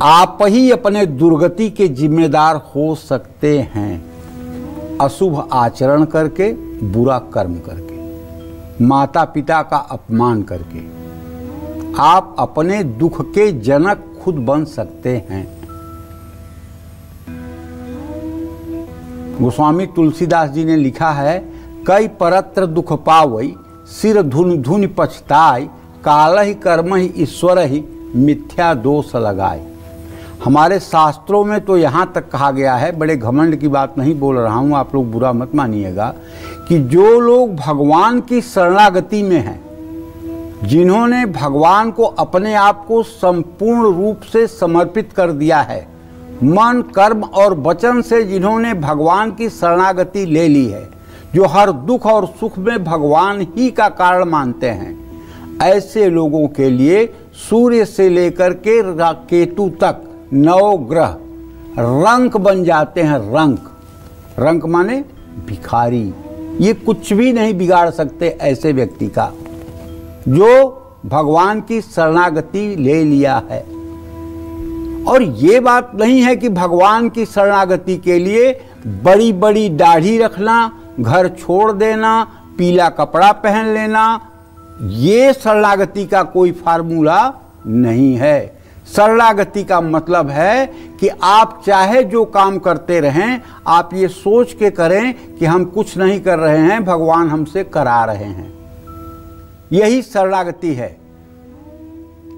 आप ही अपने दुर्गति के जिम्मेदार हो सकते हैं, अशुभ आचरण करके, बुरा कर्म करके, माता पिता का अपमान करके। आप अपने दुख के जनक खुद बन सकते हैं। गोस्वामी तुलसीदास जी ने लिखा है, कई परत्र दुख पावई, सिर धुन धुन पछताई, काल ही कर्म ही ईश्वर ही मिथ्या दोष लगाए। हमारे शास्त्रों में तो यहाँ तक कहा गया है, बड़े घमंड की बात नहीं बोल रहा हूँ, आप लोग बुरा मत मानिएगा, कि जो लोग भगवान की शरणागति में हैं, जिन्होंने भगवान को अपने आप को संपूर्ण रूप से समर्पित कर दिया है, मन कर्म और वचन से जिन्होंने भगवान की शरणागति ले ली है, जो हर दुख और सुख में भगवान ही का कारण मानते हैं, ऐसे लोगों के लिए सूर्य से लेकर के केतु तक 9 ग्रह रंक बन जाते हैं। रंक माने भिखारी। ये कुछ भी नहीं बिगाड़ सकते ऐसे व्यक्ति का जो भगवान की शरणागति ले लिया है। और ये बात नहीं है कि भगवान की शरणागति के लिए बड़ी बड़ी दाढ़ी रखना, घर छोड़ देना, पीला कपड़ा पहन लेना, ये शरणागति का कोई फार्मूला नहीं है। शरणागति का मतलब है कि आप चाहे जो काम करते रहें, आप ये सोच के करें कि हम कुछ नहीं कर रहे हैं, भगवान हमसे करा रहे हैं। यही शरणागति है।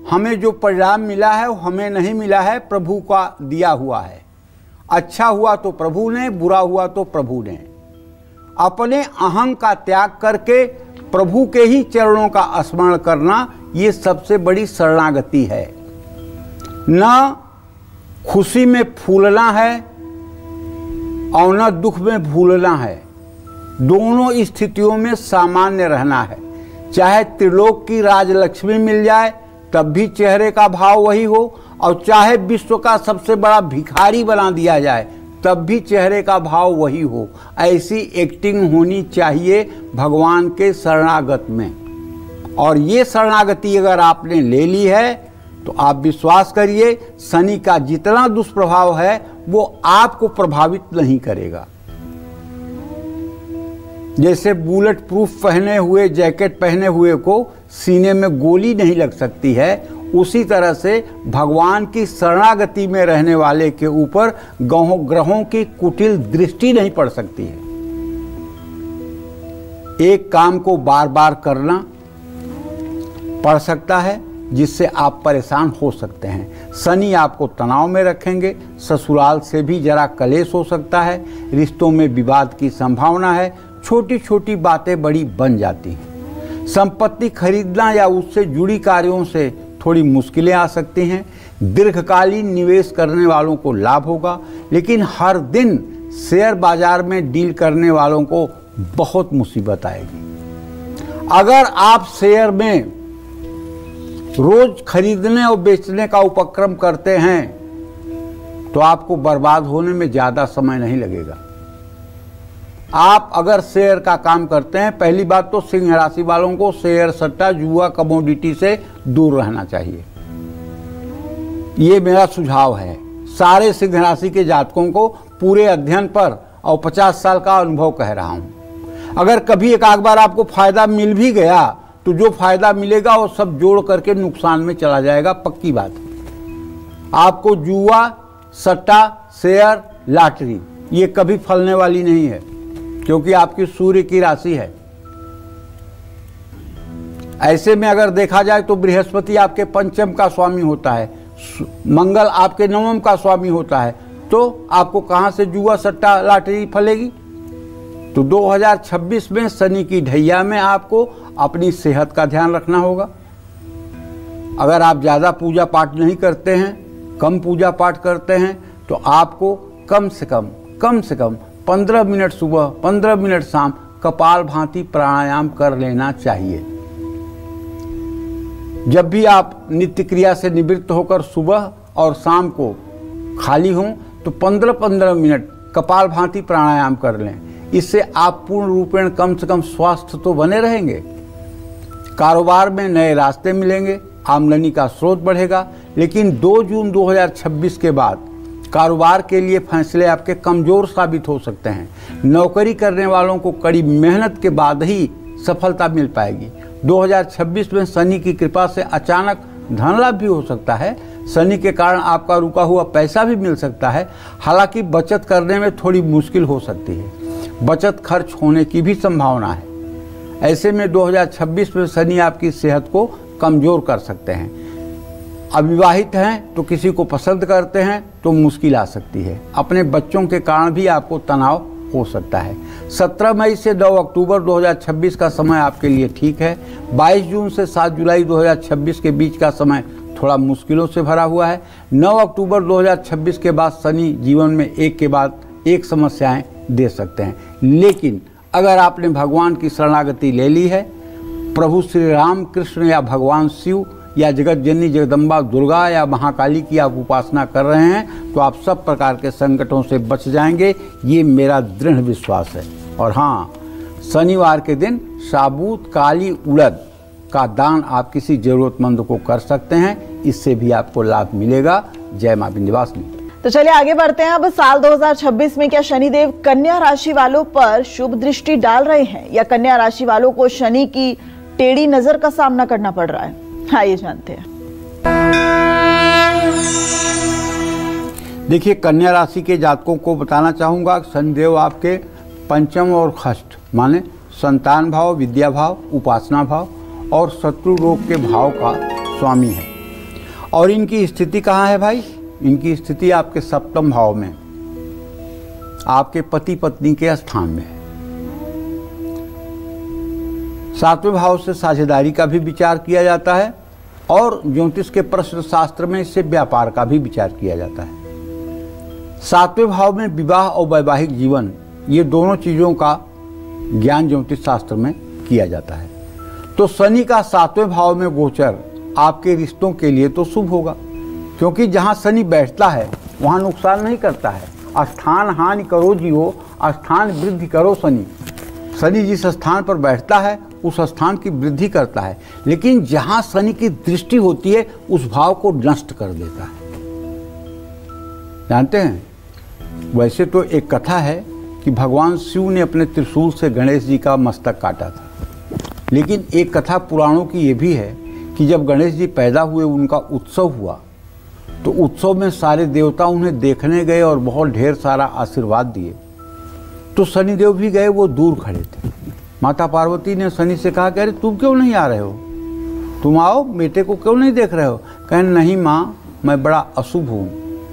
हमें जो परिणाम मिला है वो हमें नहीं मिला है, प्रभु का दिया हुआ है। अच्छा हुआ तो प्रभु ने, बुरा हुआ तो प्रभु ने। अपने अहं का त्याग करके प्रभु के ही चरणों का स्मरण करना, ये सबसे बड़ी शरणागति है। न खुशी में फूलना है और न दुख में भूलना है। दोनों स्थितियों में सामान्य रहना है। चाहे त्रिलोक की राजलक्ष्मी मिल जाए तब भी चेहरे का भाव वही हो, और चाहे विश्व का सबसे बड़ा भिखारी बना दिया जाए तब भी चेहरे का भाव वही हो। ऐसी एक्टिंग होनी चाहिए भगवान के शरणागत में। और ये शरणागति अगर आपने ले ली है तो आप विश्वास करिए, शनि का जितना दुष्प्रभाव है वो आपको प्रभावित नहीं करेगा। जैसे बुलेट प्रूफ पहने हुए, जैकेट पहने हुए को सीने में गोली नहीं लग सकती है, उसी तरह से भगवान की शरणागति में रहने वाले के ऊपर ग्रहों की कुटिल दृष्टि नहीं पड़ सकती है। एक काम को बार बार करना पड़ सकता है जिससे आप परेशान हो सकते हैं। शनि आपको तनाव में रखेंगे, ससुराल से भी जरा कलेश हो सकता है, रिश्तों में विवाद की संभावना है, छोटी छोटी बातें बड़ी बन जाती हैं। संपत्ति खरीदना या उससे जुड़ी कार्यों से थोड़ी मुश्किलें आ सकती हैं। दीर्घकालीन निवेश करने वालों को लाभ होगा, लेकिन हर दिन शेयर बाजार में डील करने वालों को बहुत मुसीबत आएगी। अगर आप शेयर में रोज खरीदने और बेचने का उपक्रम करते हैं तो आपको बर्बाद होने में ज़्यादा समय नहीं लगेगा। आप अगर शेयर का काम करते हैं, पहली बात तो सिंह राशि वालों को शेयर, सट्टा, जुआ, कमोडिटी से दूर रहना चाहिए। ये मेरा सुझाव है सारे सिंह राशि के जातकों को, पूरे अध्ययन पर और 50 साल का अनुभव कह रहा हूं। अगर कभी एक आध बार आपको फायदा मिल भी गया तो जो फायदा मिलेगा वो सब जोड़ करके नुकसान में चला जाएगा, पक्की बात है। आपको जुआ, सट्टा, शेयर, लॉटरी ये कभी फलने वाली नहीं है, क्योंकि आपकी सूर्य की राशि है। ऐसे में अगर देखा जाए तो बृहस्पति आपके पंचम का स्वामी होता है, मंगल आपके नवम का स्वामी होता है, तो आपको कहां से जुआ, सट्टा, लॉटरी फलेगी। तो 2026 में शनि की ढैया में आपको अपनी सेहत का ध्यान रखना होगा। अगर आप ज़्यादा पूजा पाठ नहीं करते हैं, कम पूजा पाठ करते हैं, तो आपको कम से कम 15 मिनट सुबह, 15 मिनट शाम कपाल भांति प्राणायाम कर लेना चाहिए। जब भी आप नित्य क्रिया से निवृत्त होकर सुबह और शाम को खाली हों तो 15-15 मिनट कपाल भांति प्राणायाम कर लें। इससे आप पूर्ण रूपेण कम से कम स्वस्थ तो बने रहेंगे, कारोबार में नए रास्ते मिलेंगे, आमदनी का स्रोत बढ़ेगा। लेकिन 2 जून 2026 के बाद कारोबार के लिए फैसले आपके कमजोर साबित हो सकते हैं। नौकरी करने वालों को कड़ी मेहनत के बाद ही सफलता मिल पाएगी। 2026 में शनि की कृपा से अचानक धन लाभ भी हो सकता है। शनि के कारण आपका रुका हुआ पैसा भी मिल सकता है। हालांकि बचत करने में थोड़ी मुश्किल हो सकती है, बचत खर्च होने की भी संभावना है। ऐसे में 2026 में शनि आपकी सेहत को कमजोर कर सकते हैं। अविवाहित हैं तो किसी को पसंद करते हैं तो मुश्किल आ सकती है। अपने बच्चों के कारण भी आपको तनाव हो सकता है। 17 मई से 9 अक्टूबर 2026 का समय आपके लिए ठीक है। 22 जून से 7 जुलाई 2026 के बीच का समय थोड़ा मुश्किलों से भरा हुआ है। 9 अक्टूबर 2026 के बाद शनि जीवन में एक के बाद एक समस्याएं दे सकते हैं। लेकिन अगर आपने भगवान की शरणागति ले ली है, प्रभु श्री राम कृष्ण या भगवान शिव या जगत जननी जगदम्बा दुर्गा या महाकाली की आप उपासना कर रहे हैं, तो आप सब प्रकार के संकटों से बच जाएंगे, ये मेरा दृढ़ विश्वास है। और हाँ, शनिवार के दिन साबुत काली उड़द का दान आप किसी जरूरतमंद को कर सकते हैं, इससे भी आपको लाभ मिलेगा। जय मां विंध्यवासिनी। तो चलिए आगे बढ़ते हैं। अब साल 2026 में क्या शनिदेव कन्या राशि वालों पर शुभ दृष्टि डाल रहे हैं या कन्या राशि वालों को शनि की टेढ़ी नजर का सामना करना पड़ रहा है? आइए जानते हैं। देखिए, कन्या राशि के जातकों को बताना चाहूंगा, शनिदेव आपके पंचम और षष्ठ माने संतान भाव, विद्या भाव, उपासना भाव और शत्रु रोग के भाव का स्वामी है। और इनकी स्थिति कहाँ है भाई? इनकी स्थिति आपके सप्तम भाव में, आपके पति पत्नी के स्थान में है। 7वें भाव से साझेदारी का भी विचार किया जाता है और ज्योतिष के प्रश्न शास्त्र में इससे व्यापार का भी विचार किया जाता है। 7वें भाव में विवाह और वैवाहिक जीवन, ये दोनों चीज़ों का ज्ञान ज्योतिष शास्त्र में किया जाता है। तो शनि का 7वें भाव में गोचर आपके रिश्तों के लिए तो शुभ होगा, क्योंकि जहाँ शनि बैठता है वहाँ नुकसान नहीं करता है। स्थान हानि करो जियो, स्थान वृद्धि करो शनि। शनि जिस स्थान पर बैठता है उस स्थान की वृद्धि करता है, लेकिन जहाँ शनि की दृष्टि होती है उस भाव को नष्ट कर देता है। जानते हैं, वैसे तो एक कथा है कि भगवान शिव ने अपने त्रिशूल से गणेश जी का मस्तक काटा था, लेकिन एक कथा पुराणों की ये भी है कि जब गणेश जी पैदा हुए, उनका उत्सव हुआ, तो उत्सव में सारे देवता उन्हें देखने गए और बहुत ढेर सारा आशीर्वाद दिए। तो शनिदेव भी गए, वो दूर खड़े थे। माता पार्वती ने शनि से कहा कि अरे तुम क्यों नहीं आ रहे हो, तुम आओ, बेटे को क्यों नहीं देख रहे हो। कहें नहीं माँ, मैं बड़ा अशुभ हूँ,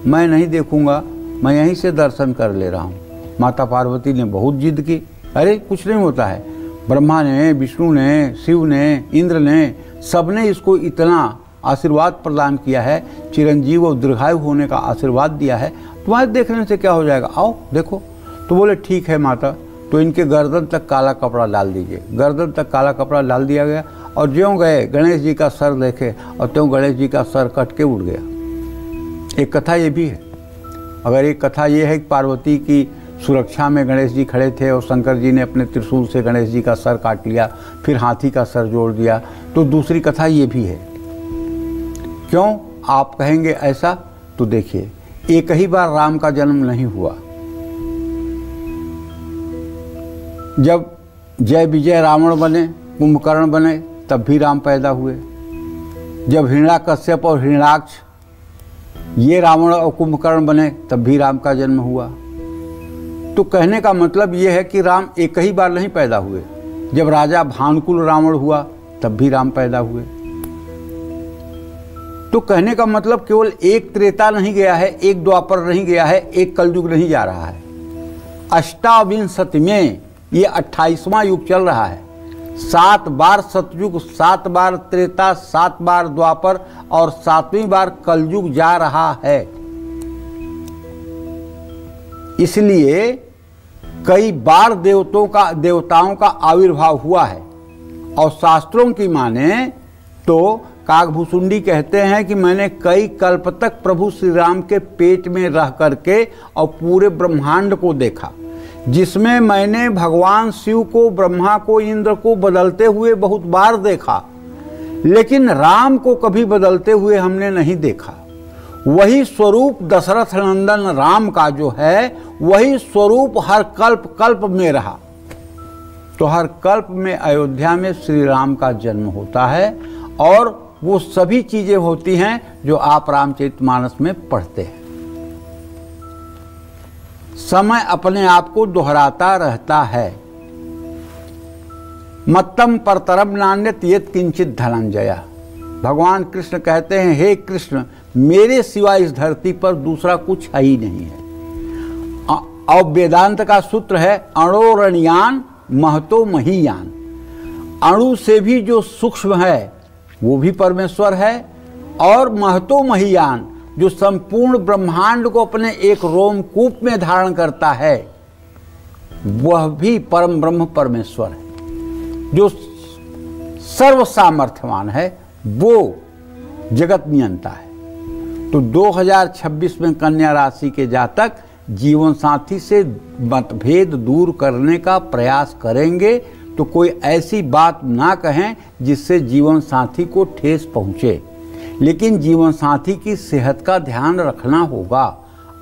मैं नहीं देखूँगा, मैं यहीं से दर्शन कर ले रहा हूँ। माता पार्वती ने बहुत जिद की, अरे कुछ नहीं होता है, ब्रह्मा ने, विष्णु ने, शिव ने, इंद्र ने, सबने इसको इतना आशीर्वाद प्रदान किया है, चिरंजीव और दीर्घायु होने का आशीर्वाद दिया है, तुम्हारे देखने से क्या हो जाएगा, आओ देखो। तो बोले ठीक है माता, तो इनके गर्दन तक काला कपड़ा डाल दीजिए। गर्दन तक काला कपड़ा डाल दिया गया और ज्यों गए गणेश जी का सर देखे और त्यों गणेश जी का सर कट के उड़ गया। एक कथा ये भी है। अगर एक कथा ये है कि पार्वती की सुरक्षा में गणेश जी खड़े थे और शंकर जी ने अपने त्रिशूल से गणेश जी का सर काट लिया, फिर हाथी का सर जोड़ दिया, तो दूसरी कथा ये भी है। क्यों आप कहेंगे ऐसा, तो देखिए, एक ही बार राम का जन्म नहीं हुआ। जब जय विजय रावण बने, कुंभकर्ण बने, तब भी राम पैदा हुए। जब हिरण्याकश्यप और हिरण्याक्ष ये रावण और कुंभकर्ण बने, तब भी राम का जन्म हुआ। तो कहने का मतलब ये है कि राम एक ही बार नहीं पैदा हुए। जब राजा भानुकुल रावण हुआ, तब भी राम पैदा हुए। तो कहने का मतलब केवल एक त्रेता नहीं गया है, एक द्वापर नहीं गया है, एक कलयुग नहीं जा रहा है। अष्टाविंशति में ये 28वां युग चल रहा है। 7 बार सतयुग, 7 बार त्रेता, 7 बार द्वापर और 7वीं बार कलयुग जा रहा है। इसलिए कई बार देवताओं का आविर्भाव हुआ है। और शास्त्रों की माने तो काकभूषुंडी कहते हैं कि मैंने कई कल्प तक प्रभु श्री राम के पेट में रह करके और पूरे ब्रह्मांड को देखा, जिसमें मैंने भगवान शिव को, ब्रह्मा को, इंद्र को बदलते हुए बहुत बार देखा, लेकिन राम को कभी बदलते हुए हमने नहीं देखा। वही स्वरूप दशरथ नंदन राम का जो है, वही स्वरूप हर कल्प कल्प में रहा। तो हर कल्प में अयोध्या में श्री राम का जन्म होता है और वो सभी चीजें होती हैं जो आप रामचरितमानस में पढ़ते हैं। समय अपने आप को दोहराता रहता है। मत्तम परतरम नान्यत यत् किंचित धनंजय। भगवान कृष्ण कहते हैं, हे कृष्ण, मेरे सिवा इस धरती पर दूसरा कुछ है ही नहीं है। और वेदांत का सूत्र है, अणोरणियान महतो महीयान। अणु से भी जो सूक्ष्म है वो भी परमेश्वर है, और महतो महीयान जो संपूर्ण ब्रह्मांड को अपने एक रोमकूप में धारण करता है, वह भी परम ब्रह्म परमेश्वर है। जो सर्व सामर्थ्यवान है वो जगत नियंता है। तो 2026 में कन्या राशि के जातक जीवन साथी से मतभेद दूर करने का प्रयास करेंगे तो कोई ऐसी बात ना कहें जिससे जीवन साथी को ठेस पहुंचे, लेकिन जीवन साथी की सेहत का ध्यान रखना होगा।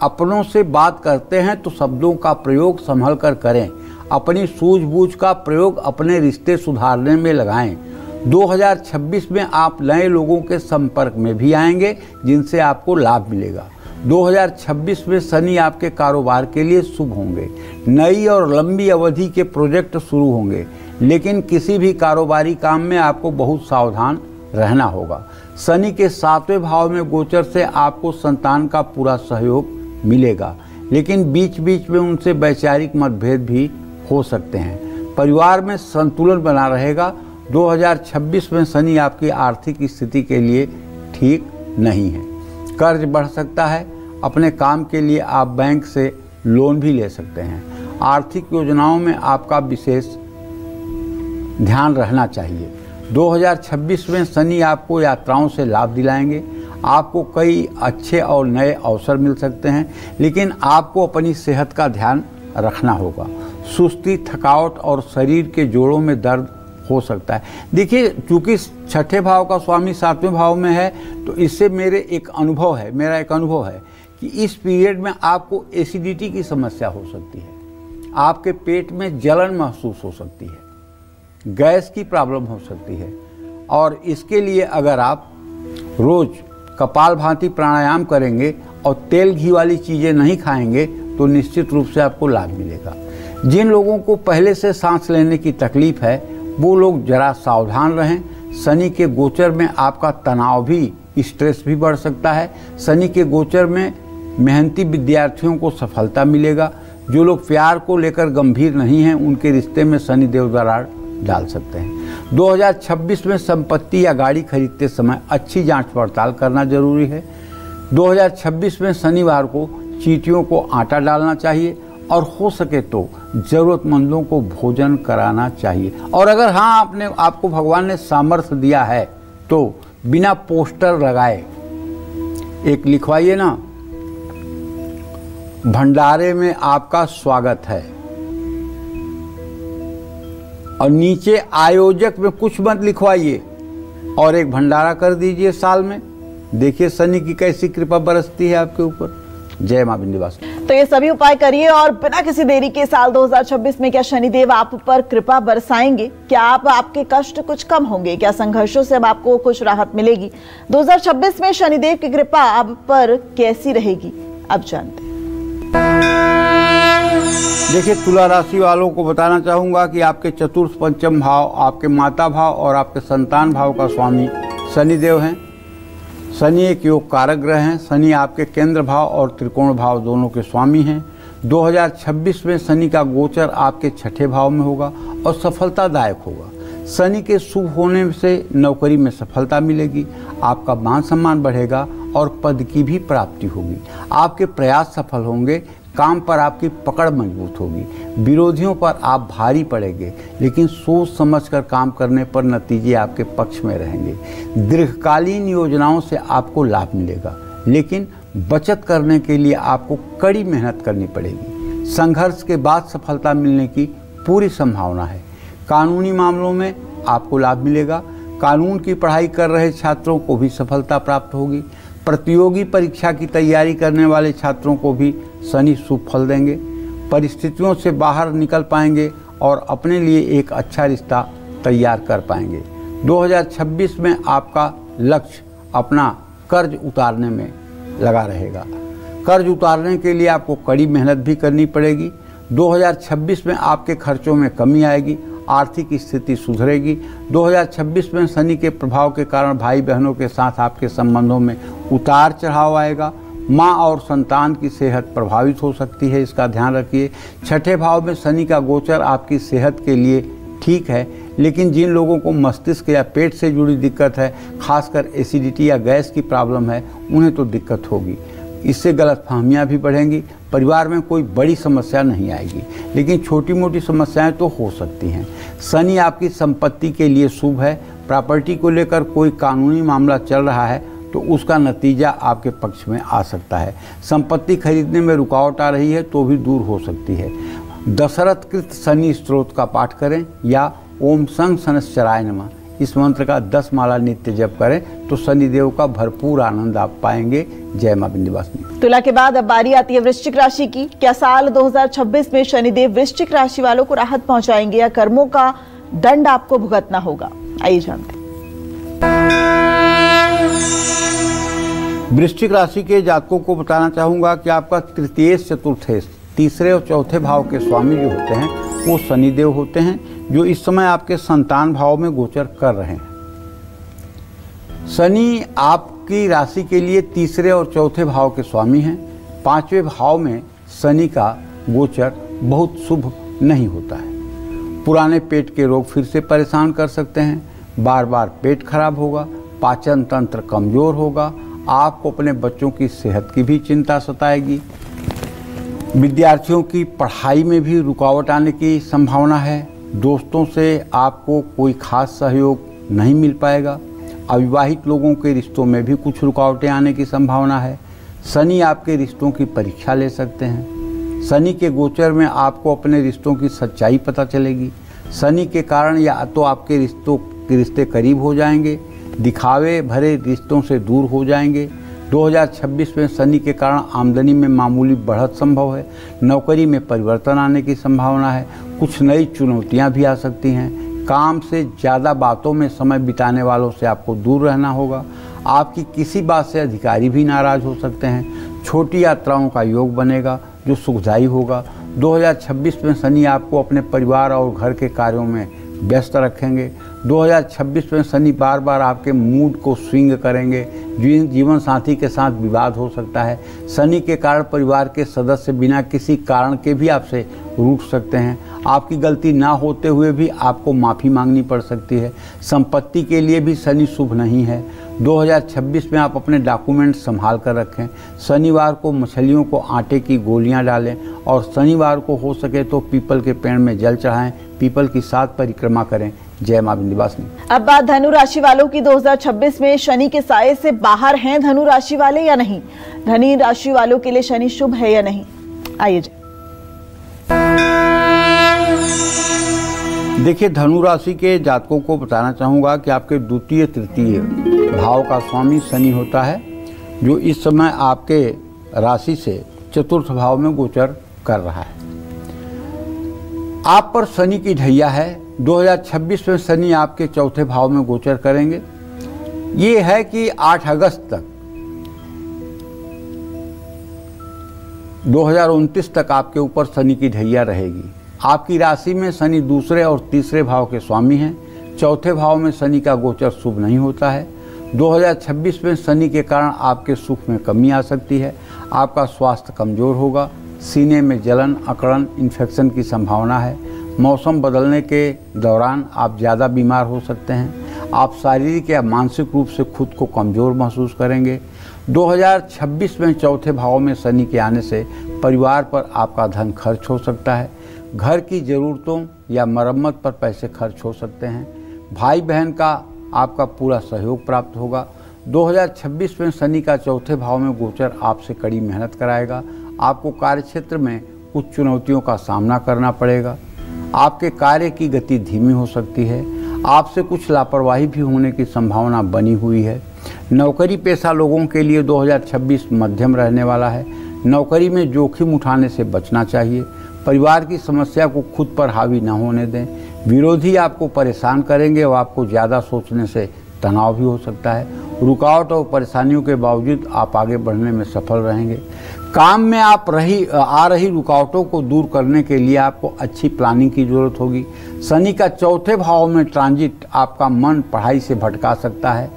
अपनों से बात करते हैं तो शब्दों का प्रयोग संभल कर करें। अपनी सूझबूझ का प्रयोग अपने रिश्ते सुधारने में लगाएं। 2026 में आप नए लोगों के संपर्क में भी आएंगे जिनसे आपको लाभ मिलेगा। 2026 में शनि आपके कारोबार के लिए शुभ होंगे। नई और लंबी अवधि के प्रोजेक्ट शुरू होंगे, लेकिन किसी भी कारोबारी काम में आपको बहुत सावधान रहना होगा। शनि के 7वें भाव में गोचर से आपको संतान का पूरा सहयोग मिलेगा, लेकिन बीच बीच में उनसे वैचारिक मतभेद भी हो सकते हैं। परिवार में संतुलन बना रहेगा। 2026 में शनि आपकी आर्थिक स्थिति के लिए ठीक नहीं है। कर्ज बढ़ सकता है। अपने काम के लिए आप बैंक से लोन भी ले सकते हैं। आर्थिक योजनाओं में आपका विशेष ध्यान रहना चाहिए। 2026 में शनि आपको यात्राओं से लाभ दिलाएंगे। आपको कई अच्छे और नए अवसर मिल सकते हैं, लेकिन आपको अपनी सेहत का ध्यान रखना होगा। सुस्ती, थकावट और शरीर के जोड़ों में दर्द हो सकता है। देखिए, चूंकि छठे भाव का स्वामी 7वें भाव में है, तो इससे मेरा एक अनुभव है कि इस पीरियड में आपको एसिडिटी की समस्या हो सकती है, आपके पेट में जलन महसूस हो सकती है, गैस की प्रॉब्लम हो सकती है। और इसके लिए अगर आप रोज कपालभाति प्राणायाम करेंगे और तेल घी वाली चीज़ें नहीं खाएंगे तो निश्चित रूप से आपको लाभ मिलेगा। जिन लोगों को पहले से सांस लेने की तकलीफ है वो लोग जरा सावधान रहें। शनि के गोचर में आपका तनाव भी, स्ट्रेस भी बढ़ सकता है। शनि के गोचर में मेहनती विद्यार्थियों को सफलता मिलेगा। जो लोग प्यार को लेकर गंभीर नहीं हैं उनके रिश्ते में शनि देव दरार डाल सकते हैं। 2026 में संपत्ति या गाड़ी खरीदते समय अच्छी जांच पड़ताल करना जरूरी है। 2026 में शनिवार को चींटियों को आटा डालना चाहिए और हो सके तो जरूरतमंदों को भोजन कराना चाहिए। और अगर आपको भगवान ने सामर्थ्य दिया है तो बिना पोस्टर लगाए एक लिखवाइए ना, भंडारे में आपका स्वागत है, और नीचे आयोजक में कुछ मत लिखवाइए और एक भंडारा कर दीजिए साल में। देखिए शनि की कैसी कृपा बरसती है आपके ऊपर। जय मां विंध्यवासिनी। तो ये सभी उपाय करिए और बिना किसी देरी के साल 2026 में क्या शनिदेव आप पर कृपा बरसाएंगे? क्या आपके कष्ट कुछ कम होंगे? क्या संघर्षों से अब आपको कुछ राहत मिलेगी? 2026 में शनिदेव की कृपा आप पर कैसी रहेगी, अब जानते हैं। देखिए, तुला राशि वालों को बताना चाहूंगा कि आपके चतुर्थ पंचम भाव, आपके माता भाव और आपके संतान भाव का स्वामी शनिदेव हैं। शनि एक योग कारक ग्रह हैं। शनि आपके केंद्र भाव और त्रिकोण भाव दोनों के स्वामी हैं। 2026 में शनि का गोचर आपके छठे भाव में होगा और सफलतादायक होगा। शनि के शुभ होने से नौकरी में सफलता मिलेगी, आपका मान सम्मान बढ़ेगा और पद की भी प्राप्ति होगी। आपके प्रयास सफल होंगे, काम पर आपकी पकड़ मजबूत होगी। विरोधियों पर आप भारी पड़ेंगे, लेकिन सोच समझकर काम करने पर नतीजे आपके पक्ष में रहेंगे। दीर्घकालीन योजनाओं से आपको लाभ मिलेगा, लेकिन बचत करने के लिए आपको कड़ी मेहनत करनी पड़ेगी। संघर्ष के बाद सफलता मिलने की पूरी संभावना है। कानूनी मामलों में आपको लाभ मिलेगा। कानून की पढ़ाई कर रहे छात्रों को भी सफलता प्राप्त होगी। प्रतियोगी परीक्षा की तैयारी करने वाले छात्रों को भी शनि शुभ फल देंगे। परिस्थितियों से बाहर निकल पाएंगे और अपने लिए एक अच्छा रिश्ता तैयार कर पाएंगे। 2026 में आपका लक्ष्य अपना कर्ज उतारने में लगा रहेगा। कर्ज उतारने के लिए आपको कड़ी मेहनत भी करनी पड़ेगी। 2026 में आपके खर्चों में कमी आएगी, आर्थिक स्थिति सुधरेगी। 2026 में शनि के प्रभाव के कारण भाई बहनों के साथ आपके संबंधों में उतार चढ़ाव आएगा। माँ और संतान की सेहत प्रभावित हो सकती है, इसका ध्यान रखिए। छठे भाव में शनि का गोचर आपकी सेहत के लिए ठीक है, लेकिन जिन लोगों को मस्तिष्क या पेट से जुड़ी दिक्कत है, खासकर एसिडिटी या गैस की प्रॉब्लम है, उन्हें तो दिक्कत होगी। इससे गलतफहमियां भी बढ़ेंगी। परिवार में कोई बड़ी समस्या नहीं आएगी, लेकिन छोटी मोटी समस्याएं तो हो सकती हैं। शनि आपकी संपत्ति के लिए शुभ है। प्रॉपर्टी को लेकर कोई कानूनी मामला चल रहा है तो उसका नतीजा आपके पक्ष में आ सकता है। संपत्ति खरीदने में रुकावट आ रही है तो भी दूर हो सकती है। दशरथ कृत शनि स्तोत्र का पाठ करें या ओम संग शनश्चराय नमः इस मंत्र का 10 माला नित्य जप करें तो शनिदेव का भरपूर आनंद आप पाएंगे। जय मां विंध्यवासिनी। तुला के बाद अब बारी आती है वृश्चिक राशि की। क्या साल 2026 में शनिदेव वृश्चिक राशि वालों को राहत पहुंचाएंगे या कर्मों का दंड आपको भुगतना होगा? आइए जानते हैं। वृश्चिक राशि के जातकों को बताना चाहूंगा कि आपका तृतीय, चतुर्थ, तीसरे और चौथे भाव के स्वामी जो होते हैं वो शनिदेव होते हैं, जो इस समय आपके संतान भाव में गोचर कर रहे हैं। शनि आपकी राशि के लिए तीसरे और चौथे भाव के स्वामी हैं। पांचवें भाव में शनि का गोचर बहुत शुभ नहीं होता है। पुराने पेट के रोग फिर से परेशान कर सकते हैं। बार बार पेट खराब होगा, पाचन तंत्र कमजोर होगा। आपको अपने बच्चों की सेहत की भी चिंता सताएगी। विद्यार्थियों की पढ़ाई में भी रुकावट आने की संभावना है। दोस्तों से आपको कोई खास सहयोग नहीं मिल पाएगा। अविवाहित लोगों के रिश्तों में भी कुछ रुकावटें आने की संभावना है। शनि आपके रिश्तों की परीक्षा ले सकते हैं। शनि के गोचर में आपको अपने रिश्तों की सच्चाई पता चलेगी। शनि के कारण या तो आपके रिश्ते करीब हो जाएंगे, दिखावे भरे रिश्तों से दूर हो जाएंगे। 2026 में शनि के कारण आमदनी में मामूली बढ़त संभव है। नौकरी में परिवर्तन आने की संभावना है। कुछ नई चुनौतियां भी आ सकती हैं। काम से ज़्यादा बातों में समय बिताने वालों से आपको दूर रहना होगा। आपकी किसी बात से अधिकारी भी नाराज़ हो सकते हैं। छोटी यात्राओं का योग बनेगा जो सुखदायी होगा। 2026 में शनि आपको अपने परिवार और घर के कार्यों में व्यस्त रखेंगे। 2026 में शनि बार बार आपके मूड को स्विंग करेंगे। जीवन साथी के साथ विवाद हो सकता है। शनि के कारण परिवार के सदस्य बिना किसी कारण के भी आपसे रूठ सकते हैं। आपकी गलती ना होते हुए भी आपको माफ़ी मांगनी पड़ सकती है। संपत्ति के लिए भी शनि शुभ नहीं है। 2026 में आप अपने डॉक्यूमेंट संभाल कर रखें। शनिवार को मछलियों को आटे की गोलियां डालें और शनिवार को हो सके तो पीपल के पेड़ में जल चढ़ाएं। पीपल की 7 परिक्रमा करें। जय मां विंध्यवासिनी। अब बात धनु राशि वालों की। 2026 में शनि के साये से बाहर हैं धनु राशि वाले या नहीं? धनु राशि वालों के लिए शनि शुभ है या नहीं? आइए देखिए, धनु राशि के जातकों को बताना चाहूँगा कि आपके द्वितीय तृतीय भाव का स्वामी शनि होता है, जो इस समय आपके राशि से चतुर्थ भाव में गोचर कर रहा है। आप पर शनि की ढैया है। 2026 में शनि आपके चौथे भाव में गोचर करेंगे। ये है कि 8 अगस्त तक 2029 तक आपके ऊपर शनि की ढैया रहेगी। आपकी राशि में शनि दूसरे और तीसरे भाव के स्वामी हैं। चौथे भाव में शनि का गोचर शुभ नहीं होता है। 2026 में शनि के कारण आपके सुख में कमी आ सकती है। आपका स्वास्थ्य कमज़ोर होगा। सीने में जलन, अकड़न, इन्फेक्शन की संभावना है। मौसम बदलने के दौरान आप ज़्यादा बीमार हो सकते हैं। आप शारीरिक या मानसिक रूप से खुद को कमज़ोर महसूस करेंगे। 2026 में चौथे भाव में शनि के आने से परिवार पर आपका धन खर्च हो सकता है। घर की ज़रूरतों या मरम्मत पर पैसे खर्च हो सकते हैं। भाई बहन का आपका पूरा सहयोग प्राप्त होगा। 2026 में शनि का चौथे भाव में गोचर आपसे कड़ी मेहनत कराएगा। आपको कार्यक्षेत्र में कुछ चुनौतियों का सामना करना पड़ेगा। आपके कार्य की गति धीमी हो सकती है। आपसे कुछ लापरवाही भी होने की संभावना बनी हुई है। नौकरी पेशा लोगों के लिए 2026 मध्यम रहने वाला है। नौकरी में जोखिम उठाने से बचना चाहिए। परिवार की समस्या को खुद पर हावी न होने दें। विरोधी आपको परेशान करेंगे और आपको ज़्यादा सोचने से तनाव भी हो सकता है। रुकावट और परेशानियों के बावजूद आप आगे बढ़ने में सफल रहेंगे। काम में आ रही रुकावटों को दूर करने के लिए आपको अच्छी प्लानिंग की जरूरत होगी। शनि का चौथे भाव में ट्रांजिट आपका मन पढ़ाई से भटका सकता है।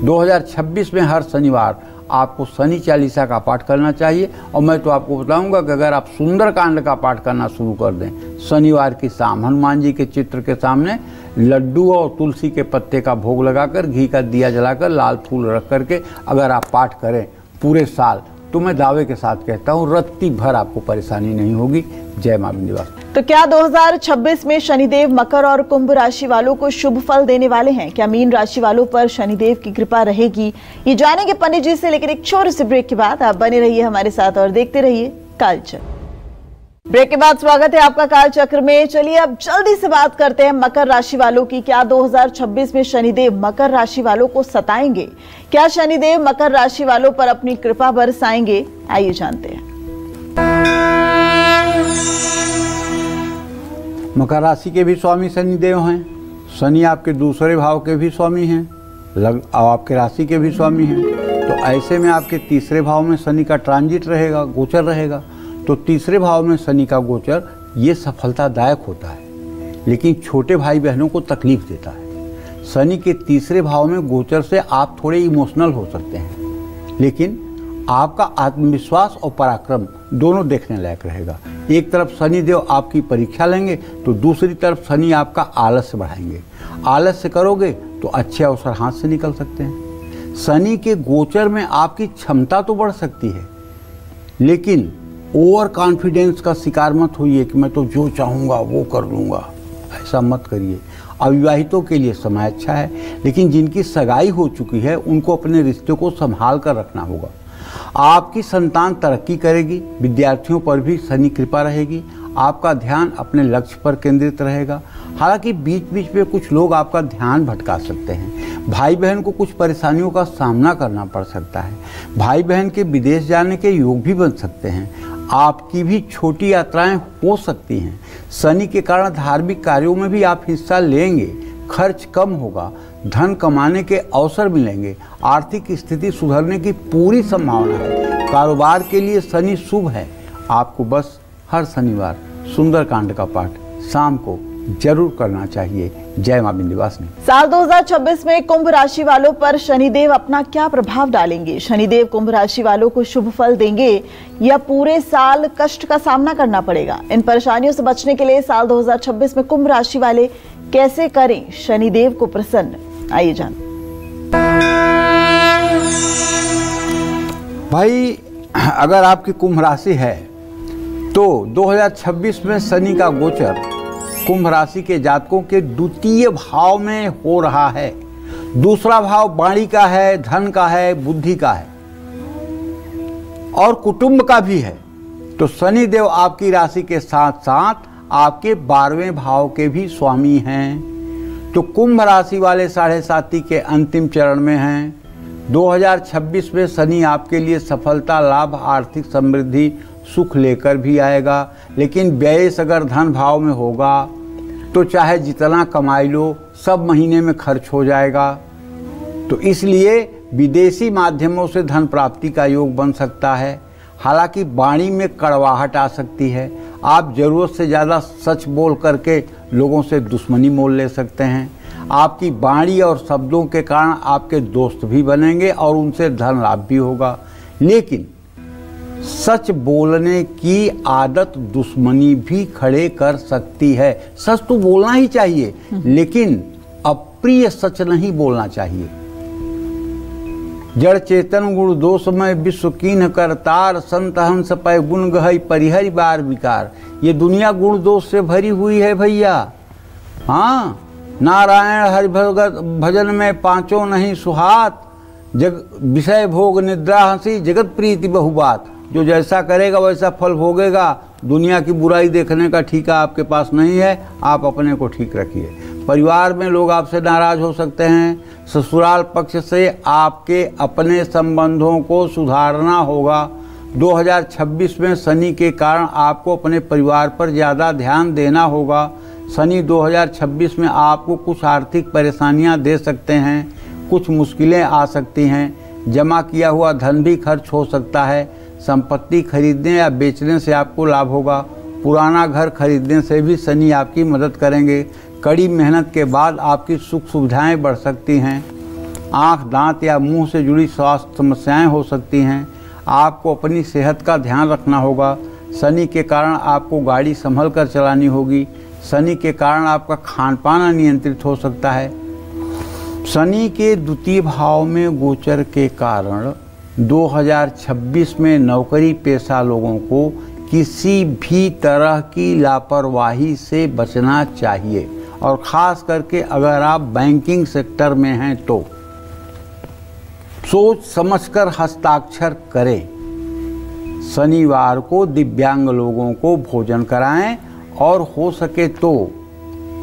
2026 में हर शनिवार आपको शनि चालीसा का पाठ करना चाहिए। और मैं तो आपको बताऊंगा कि अगर आप सुंदरकांड का पाठ करना शुरू कर दें शनिवार की शाम, हनुमान जी के चित्र के सामने लड्डू और तुलसी के पत्ते का भोग लगाकर, घी का दिया जलाकर, लाल फूल रख करके अगर आप पाठ करें पूरे साल, तो मैं दावे के साथ कहता हूँ रत्ती भर आपको परेशानी नहीं होगी। जय मां विंध्यवासिनी। तो क्या 2026 में शनिदेव मकर और कुंभ राशि वालों को शुभ फल देने वाले हैं? क्या मीन राशि वालों पर शनिदेव की कृपा रहेगी? ये जानेंगे पंडित जी से, लेकिन एक छोटे से ब्रेक के बाद। आप बने रहिए हमारे साथ और देखते रहिए कालचक्र। ब्रेक के बाद स्वागत है आपका कालचक्र में। चलिए अब जल्दी से बात करते हैं मकर राशि वालों की। क्या 2026 में शनिदेव मकर राशि वालों को सताएंगे? क्या शनिदेव मकर राशि वालों पर अपनी कृपा बरसाएंगे? आइए जानते हैं। मकर राशि के भी स्वामी शनिदेव हैं। शनि आपके दूसरे भाव के भी स्वामी हैं और आपके राशि के भी स्वामी हैं। तो ऐसे में आपके तीसरे भाव में शनि का ट्रांजिट रहेगा, गोचर रहेगा। तो तीसरे भाव में शनि का गोचर ये सफलतादायक होता है, लेकिन छोटे भाई बहनों को तकलीफ देता है। शनि के तीसरे भाव में गोचर से आप थोड़े इमोशनल हो सकते हैं, लेकिन आपका आत्मविश्वास और पराक्रम दोनों देखने लायक रहेगा। एक तरफ शनिदेव आपकी परीक्षा लेंगे तो दूसरी तरफ शनि आपका आलस्य बढ़ाएंगे। आलस्य करोगे तो अच्छे अवसर हाथ से निकल सकते हैं। शनि के गोचर में आपकी क्षमता तो बढ़ सकती है, लेकिन ओवर कॉन्फिडेंस का शिकार मत होइए कि मैं तो जो चाहूँगा वो कर लूँगा। ऐसा मत करिए। अविवाहितों के लिए समय अच्छा है। लेकिन जिनकी सगाई हो चुकी है उनको अपने रिश्ते को संभाल कर रखना होगा। आपकी संतान तरक्की करेगी, विद्यार्थियों पर भी शनि कृपा रहेगी, आपका ध्यान अपने लक्ष्य पर केंद्रित रहेगा। हालांकि बीच बीच में कुछ लोग आपका ध्यान भटका सकते हैं। भाई बहन को कुछ परेशानियों का सामना करना पड़ सकता है। भाई बहन के विदेश जाने के योग भी बन सकते हैं। आपकी भी छोटी यात्राएं हो सकती हैं। शनि के कारण धार्मिक कार्यों में भी आप हिस्सा लेंगे, खर्च कम होगा, धन कमाने के अवसर मिलेंगे, आर्थिक स्थिति सुधरने की पूरी संभावना है। कारोबार के लिए शनि शुभ है। आपको बस हर शनिवार सुंदरकांड का पाठ शाम को जरूर करना चाहिए। जय मां विंध्यवासिनी। साल 2026 में कुंभ राशि वालों पर शनिदेव अपना क्या प्रभाव डालेंगे? शनिदेव कुंभ राशि वालों को शुभ फल देंगे या पूरे साल कष्ट का सामना करना पड़ेगा? इन परेशानियों से बचने के लिए साल 2026 में कुंभ राशि वाले कैसे करें शनिदेव को प्रसन्न? आइए जान। भाई, अगर आपकी कुंभ राशि है तो 2026 में शनि का गोचर कुंभ राशि के जातकों के द्वितीय भाव में हो रहा है। दूसरा भाव वाणी का है, धन का है, बुद्धि का है और कुटुंब का भी है। तो शनि देव आपकी राशि के साथ साथ आपके 12वें भाव के भी स्वामी हैं। तो कुंभ राशि वाले 7.5 के अंतिम चरण में हैं। 2026 में शनि आपके लिए सफलता, लाभ, आर्थिक समृद्धि, सुख लेकर भी आएगा। लेकिन व्यय अगर धन भाव में होगा तो चाहे जितना कमाई लो सब महीने में खर्च हो जाएगा। तो इसलिए विदेशी माध्यमों से धन प्राप्ति का योग बन सकता है। हालांकि वाणी में कड़वाहट आ सकती है। आप ज़रूरत से ज़्यादा सच बोल करके लोगों से दुश्मनी मोल ले सकते हैं। आपकी वाणी और शब्दों के कारण आपके दोस्त भी बनेंगे और उनसे धन लाभ भी होगा। लेकिन सच बोलने की आदत दुश्मनी भी खड़े कर सकती है। सच तो बोलना ही चाहिए, लेकिन अप्रिय सच नहीं बोलना चाहिए। जड़ चेतन गुण दोष में विश्व कीन्ह करतार, संत हंस पै गुण गहई परिहरि बार विकार। ये दुनिया गुण दोष से भरी हुई है भैया। हाँ, नारायण हरि भगत भजन में पांचों नहीं सुहात, जग विषय भोग निद्रा हंसी जगत प्रीति बहुबात। जो जैसा करेगा वैसा फल भोगेगा। दुनिया की बुराई देखने का ठीका आपके पास नहीं है। आप अपने को ठीक रखिए। परिवार में लोग आपसे नाराज हो सकते हैं। ससुराल पक्ष से आपके अपने संबंधों को सुधारना होगा। 2026 में शनि के कारण आपको अपने परिवार पर ज़्यादा ध्यान देना होगा। शनि 2026 में आपको कुछ आर्थिक परेशानियां दे सकते हैं, कुछ मुश्किलें आ सकती हैं। जमा किया हुआ धन भी खर्च हो सकता है। संपत्ति खरीदने या बेचने से आपको लाभ होगा। पुराना घर खरीदने से भी शनि आपकी मदद करेंगे। कड़ी मेहनत के बाद आपकी सुख सुविधाएं बढ़ सकती हैं। आँख, दांत या मुंह से जुड़ी स्वास्थ्य समस्याएं हो सकती हैं। आपको अपनी सेहत का ध्यान रखना होगा। शनि के कारण आपको गाड़ी संभल कर चलानी होगी। शनि के कारण आपका खान पान अनियंत्रित हो सकता है। शनि के द्वितीय भाव में गोचर के कारण 2026 में नौकरी पेशा लोगों को किसी भी तरह की लापरवाही से बचना चाहिए। और ख़ास करके अगर आप बैंकिंग सेक्टर में हैं तो सोच समझकर हस्ताक्षर करें। शनिवार को दिव्यांग लोगों को भोजन कराएं और हो सके तो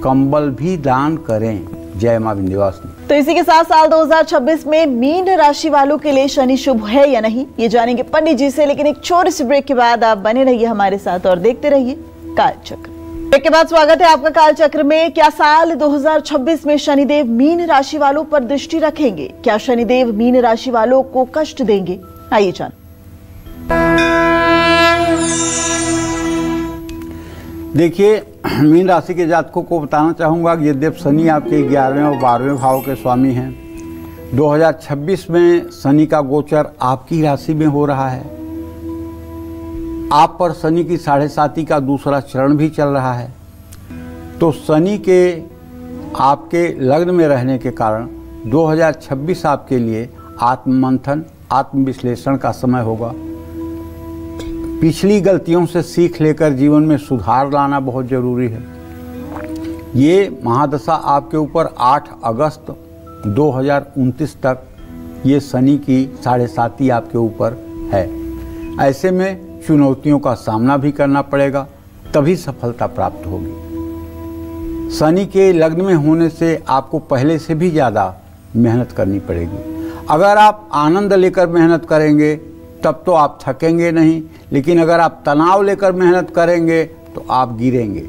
कंबल भी दान करें। जय मां विंध्यवासिनी। तो इसी के साथ साल 2026 में मीन राशि वालों के लिए शनि शुभ है या नहीं, ये जानेंगे पंडित जी से। लेकिन एक छोटे से ब्रेक के बाद आप बने रहिए हमारे साथ और देखते रहिए कालचक्र। ब्रेक के बाद स्वागत है आपका कालचक्र में। क्या साल 2026 में शनिदेव मीन राशि वालों पर दृष्टि रखेंगे? क्या शनिदेव मीन राशि वालों को कष्ट देंगे? आइए जान। देखिए, मीन राशि के जातकों को बताना चाहूँगा कि यद्यप शनि आपके 11वें और 12वें भाव के स्वामी हैं, 2026 में शनि का गोचर आपकी राशि में हो रहा है। आप पर शनि की 7.5 का दूसरा चरण भी चल रहा है। तो शनि के आपके लग्न में रहने के कारण 2026 आपके लिए आत्ममंथन, आत्मविश्लेषण का समय होगा। पिछली गलतियों से सीख लेकर जीवन में सुधार लाना बहुत ज़रूरी है। ये महादशा आपके ऊपर 8 अगस्त 2029 तक ये शनि की 7.5 आपके ऊपर है। ऐसे में चुनौतियों का सामना भी करना पड़ेगा, तभी सफलता प्राप्त होगी। शनि के लग्न में होने से आपको पहले से भी ज़्यादा मेहनत करनी पड़ेगी। अगर आप आनंद लेकर मेहनत करेंगे तब तो आप थकेंगे नहीं, लेकिन अगर आप तनाव लेकर मेहनत करेंगे तो आप गिरेंगे।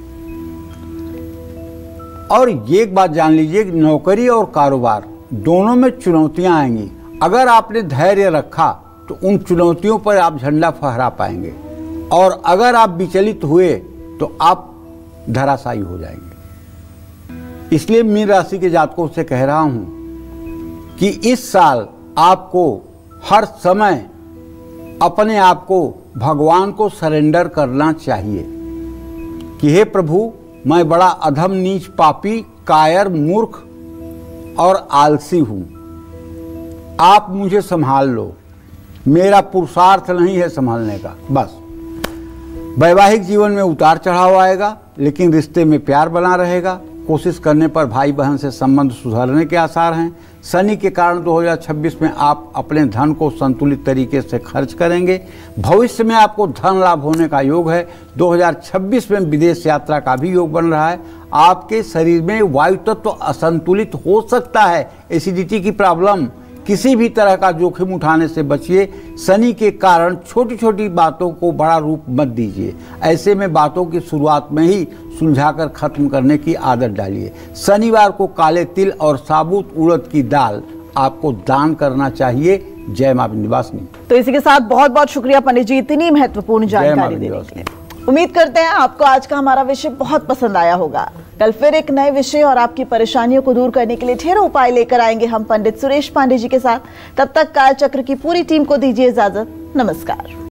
और ये एक बात जान लीजिए कि नौकरी और कारोबार दोनों में चुनौतियां आएंगी। अगर आपने धैर्य रखा तो उन चुनौतियों पर आप झंडा फहरा पाएंगे, और अगर आप विचलित हुए तो आप धराशायी हो जाएंगे। इसलिए मीन राशि के जातकों से कह रहा हूं कि इस साल आपको हर समय अपने आप को भगवान को सरेंडर करना चाहिए कि हे प्रभु, मैं बड़ा अधम, नीच, पापी, कायर, मूर्ख और आलसी हूं, आप मुझे संभाल लो, मेरा पुरुषार्थ नहीं है संभालने का। बस वैवाहिक जीवन में उतार चढ़ाव आएगा, लेकिन रिश्ते में प्यार बना रहेगा। कोशिश करने पर भाई बहन से संबंध सुधरने के आसार हैं। शनि के कारण 2026 में आप अपने धन को संतुलित तरीके से खर्च करेंगे। भविष्य में आपको धन लाभ होने का योग है। 2026 में विदेश यात्रा का भी योग बन रहा है। आपके शरीर में वायु तत्व असंतुलित हो सकता है, एसिडिटी की प्रॉब्लम, किसी भी तरह का जोखिम उठाने से बचिए। शनि के कारण छोटी छोटी बातों को बड़ा रूप मत दीजिए। ऐसे में बातों की शुरुआत में ही सुलझाकर खत्म करने की आदत डालिए। शनिवार को काले तिल और साबुत उड़द की दाल आपको दान करना चाहिए। जय मां विंध्यवासिनी। तो इसी के साथ बहुत बहुत शुक्रिया पंडित जी इतनी महत्वपूर्ण जानकारी देने के लिए। उम्मीद करते हैं आपको आज का हमारा विषय बहुत पसंद आया होगा। कल फिर एक नए विषय और आपकी परेशानियों को दूर करने के लिए ढेरों उपाय लेकर आएंगे हम पंडित सुरेश पांडे जी के साथ। तब तक कालचक्र की पूरी टीम को दीजिए इजाजत। नमस्कार।